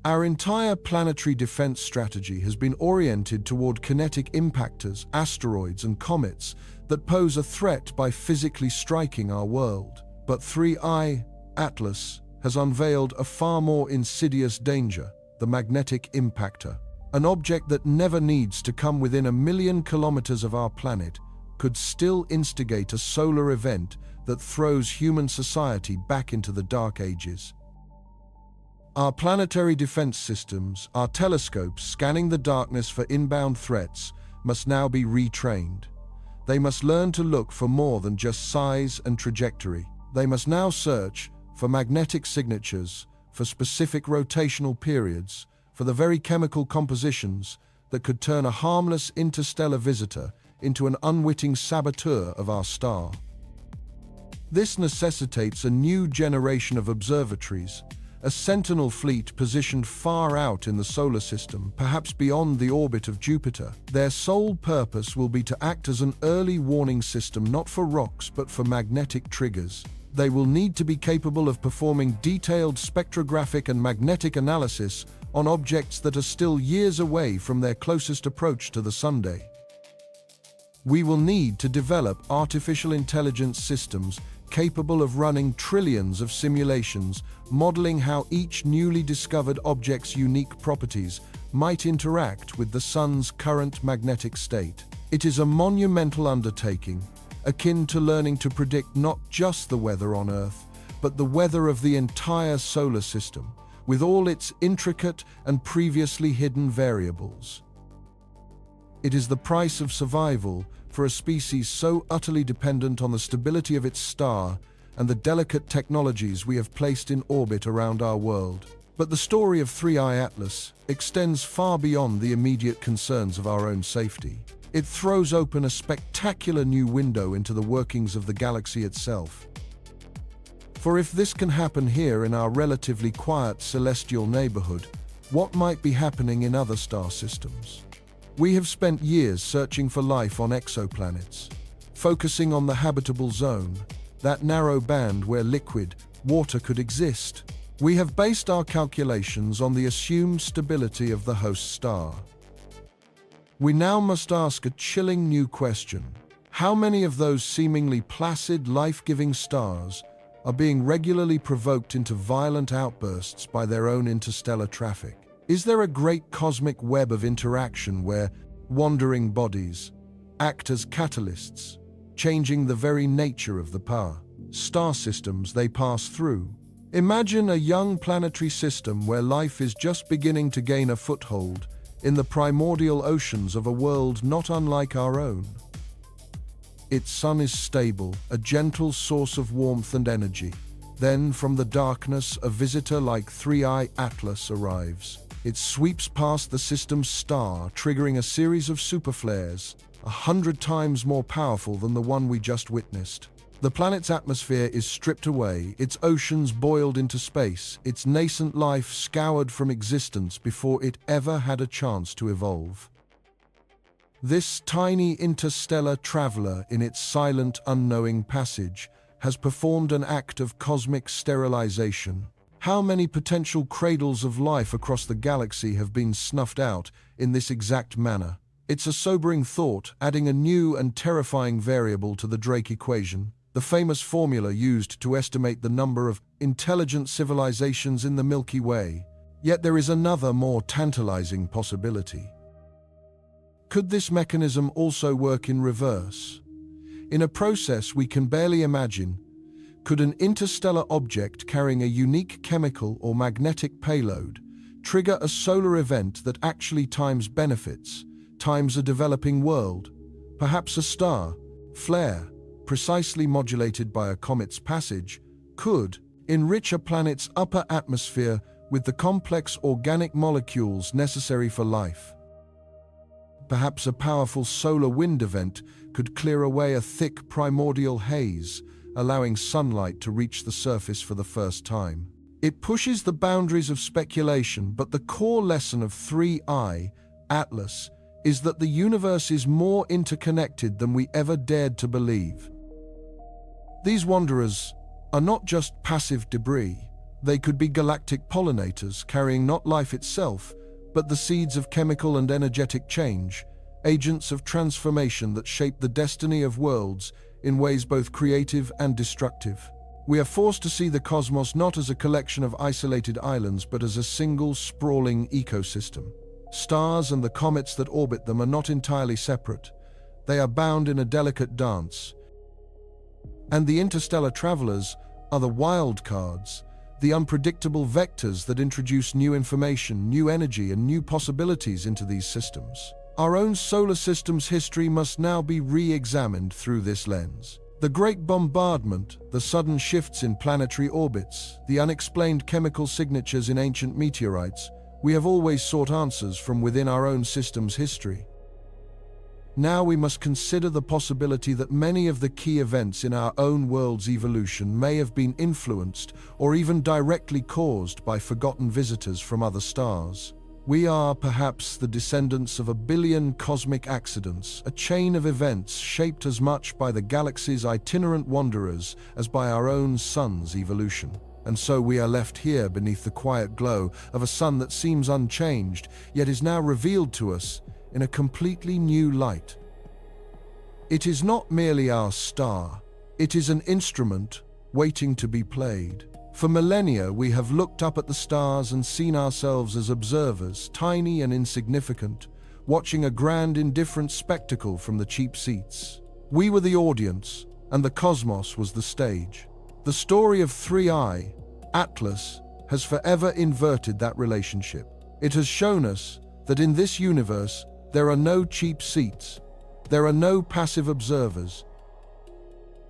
Our entire planetary defense strategy has been oriented toward kinetic impactors, asteroids, and comets that pose a threat by physically striking our world. But 3I Atlas has unveiled a far more insidious danger, the magnetic impactor. An object that never needs to come within 1 million kilometers of our planet could still instigate a solar event that throws human society back into the dark ages. Our planetary defense systems, our telescopes scanning the darkness for inbound threats, must now be retrained. They must learn to look for more than just size and trajectory. They must now search for magnetic signatures, for specific rotational periods, for the very chemical compositions that could turn a harmless interstellar visitor into an unwitting saboteur of our star. This necessitates a new generation of observatories, a sentinel fleet positioned far out in the solar system, perhaps beyond the orbit of Jupiter. Their sole purpose will be to act as an early warning system, not for rocks but for magnetic triggers. They will need to be capable of performing detailed spectrographic and magnetic analysis on objects that are still years away from their closest approach to the Sun. We will need to develop artificial intelligence systems capable of running trillions of simulations, modeling how each newly discovered object's unique properties might interact with the sun's current magnetic state. It is a monumental undertaking, akin to learning to predict not just the weather on Earth, but the weather of the entire solar system, with all its intricate and previously hidden variables. It is the price of survival for a species so utterly dependent on the stability of its star and the delicate technologies we have placed in orbit around our world. But the story of 3I Atlas extends far beyond the immediate concerns of our own safety. It throws open a spectacular new window into the workings of the galaxy itself. For if this can happen here in our relatively quiet celestial neighborhood, what might be happening in other star systems? We have spent years searching for life on exoplanets, focusing on the habitable zone, that narrow band where liquid, water could exist. We have based our calculations on the assumed stability of the host star. We now must ask a chilling new question. How many of those seemingly placid, life-giving stars are being regularly provoked into violent outbursts by their own interstellar traffic? Is there a great cosmic web of interaction where wandering bodies act as catalysts, changing the very nature of the power star systems they pass through? Imagine a young planetary system where life is just beginning to gain a foothold in the primordial oceans of a world not unlike our own. Its sun is stable, a gentle source of warmth and energy. Then, from the darkness, a visitor like 3I Atlas arrives. It sweeps past the system's star, triggering a series of superflares, 100 times more powerful than the one we just witnessed. The planet's atmosphere is stripped away, its oceans boiled into space, its nascent life scoured from existence before it ever had a chance to evolve. This tiny interstellar traveler, in its silent, unknowing passage, has performed an act of cosmic sterilization. How many potential cradles of life across the galaxy have been snuffed out in this exact manner? It's a sobering thought, adding a new and terrifying variable to the Drake equation, the famous formula used to estimate the number of intelligent civilizations in the Milky Way. Yet there is another, more tantalizing possibility. Could this mechanism also work in reverse? In a process we can barely imagine, could an interstellar object carrying a unique chemical or magnetic payload trigger a solar event that actually times benefits, times a developing world, perhaps a star, flare, precisely modulated by a comet's passage, could enrich a planet's upper atmosphere with the complex organic molecules necessary for life? Perhaps a powerful solar wind event could clear away a thick primordial haze, allowing sunlight to reach the surface for the first time. It pushes the boundaries of speculation, but the core lesson of 3I, Atlas, is that the universe is more interconnected than we ever dared to believe. These wanderers are not just passive debris. They could be galactic pollinators carrying not life itself, but the seeds of chemical and energetic change, agents of transformation that shape the destiny of worlds in ways both creative and destructive. We are forced to see the cosmos not as a collection of isolated islands, but as a single, sprawling ecosystem. Stars and the comets that orbit them are not entirely separate. They are bound in a delicate dance. And the interstellar travelers are the wild cards, the unpredictable vectors that introduce new information, new energy, and new possibilities into these systems. Our own solar system's history must now be re-examined through this lens. The Great Bombardment, the sudden shifts in planetary orbits, the unexplained chemical signatures in ancient meteorites, we have always sought answers from within our own system's history. Now we must consider the possibility that many of the key events in our own world's evolution may have been influenced or even directly caused by forgotten visitors from other stars. We are perhaps the descendants of a billion cosmic accidents, a chain of events shaped as much by the galaxy's itinerant wanderers as by our own sun's evolution. And so we are left here beneath the quiet glow of a sun that seems unchanged, yet is now revealed to us in a completely new light. It is not merely our star, it is an instrument waiting to be played. For millennia we have looked up at the stars and seen ourselves as observers, tiny and insignificant, watching a grand indifferent spectacle from the cheap seats. We were the audience, and the cosmos was the stage. The story of 3I, Atlas, has forever inverted that relationship. It has shown us that in this universe there are no cheap seats, there are no passive observers.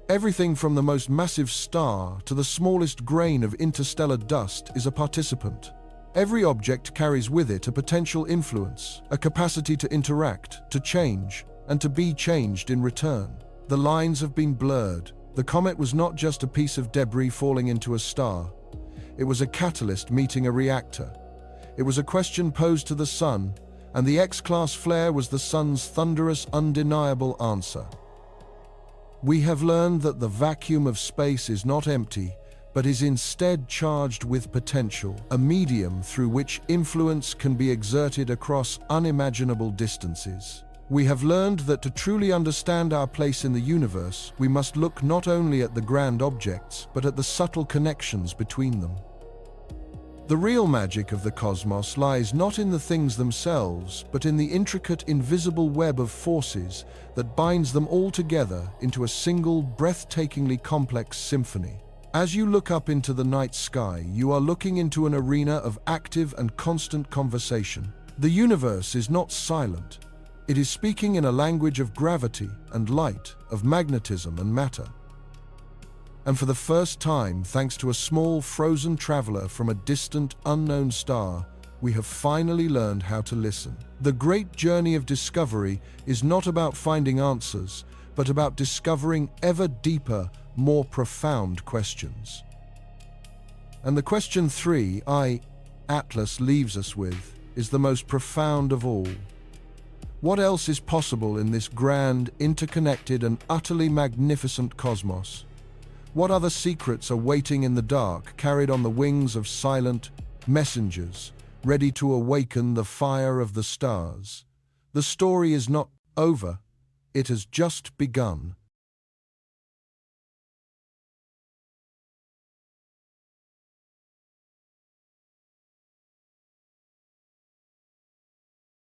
Everything from the most massive star to the smallest grain of interstellar dust is a participant. Every object carries with it a potential influence, a capacity to interact, to change, and to be changed in return. The lines have been blurred. The comet was not just a piece of debris falling into a star. It was a catalyst meeting a reactor. It was a question posed to the sun, and the X-class flare was the sun's thunderous, undeniable answer. We have learned that the vacuum of space is not empty, but is instead charged with potential, a medium through which influence can be exerted across unimaginable distances. We have learned that to truly understand our place in the universe, we must look not only at the grand objects, but at the subtle connections between them. The real magic of the cosmos lies not in the things themselves, but in the intricate, invisible web of forces that binds them all together into a single, breathtakingly complex symphony. As you look up into the night sky, you are looking into an arena of active and constant conversation. The universe is not silent. It is speaking in a language of gravity and light, of magnetism and matter. And for the first time, thanks to a small, frozen traveler from a distant, unknown star, we have finally learned how to listen. The great journey of discovery is not about finding answers, but about discovering ever deeper, more profound questions. And the question 3 Atlas leaves us with is the most profound of all. What else is possible in this grand, interconnected, and utterly magnificent cosmos? What other secrets are waiting in the dark, carried on the wings of silent messengers, ready to awaken the fire of the stars? The story is not over, it has just begun.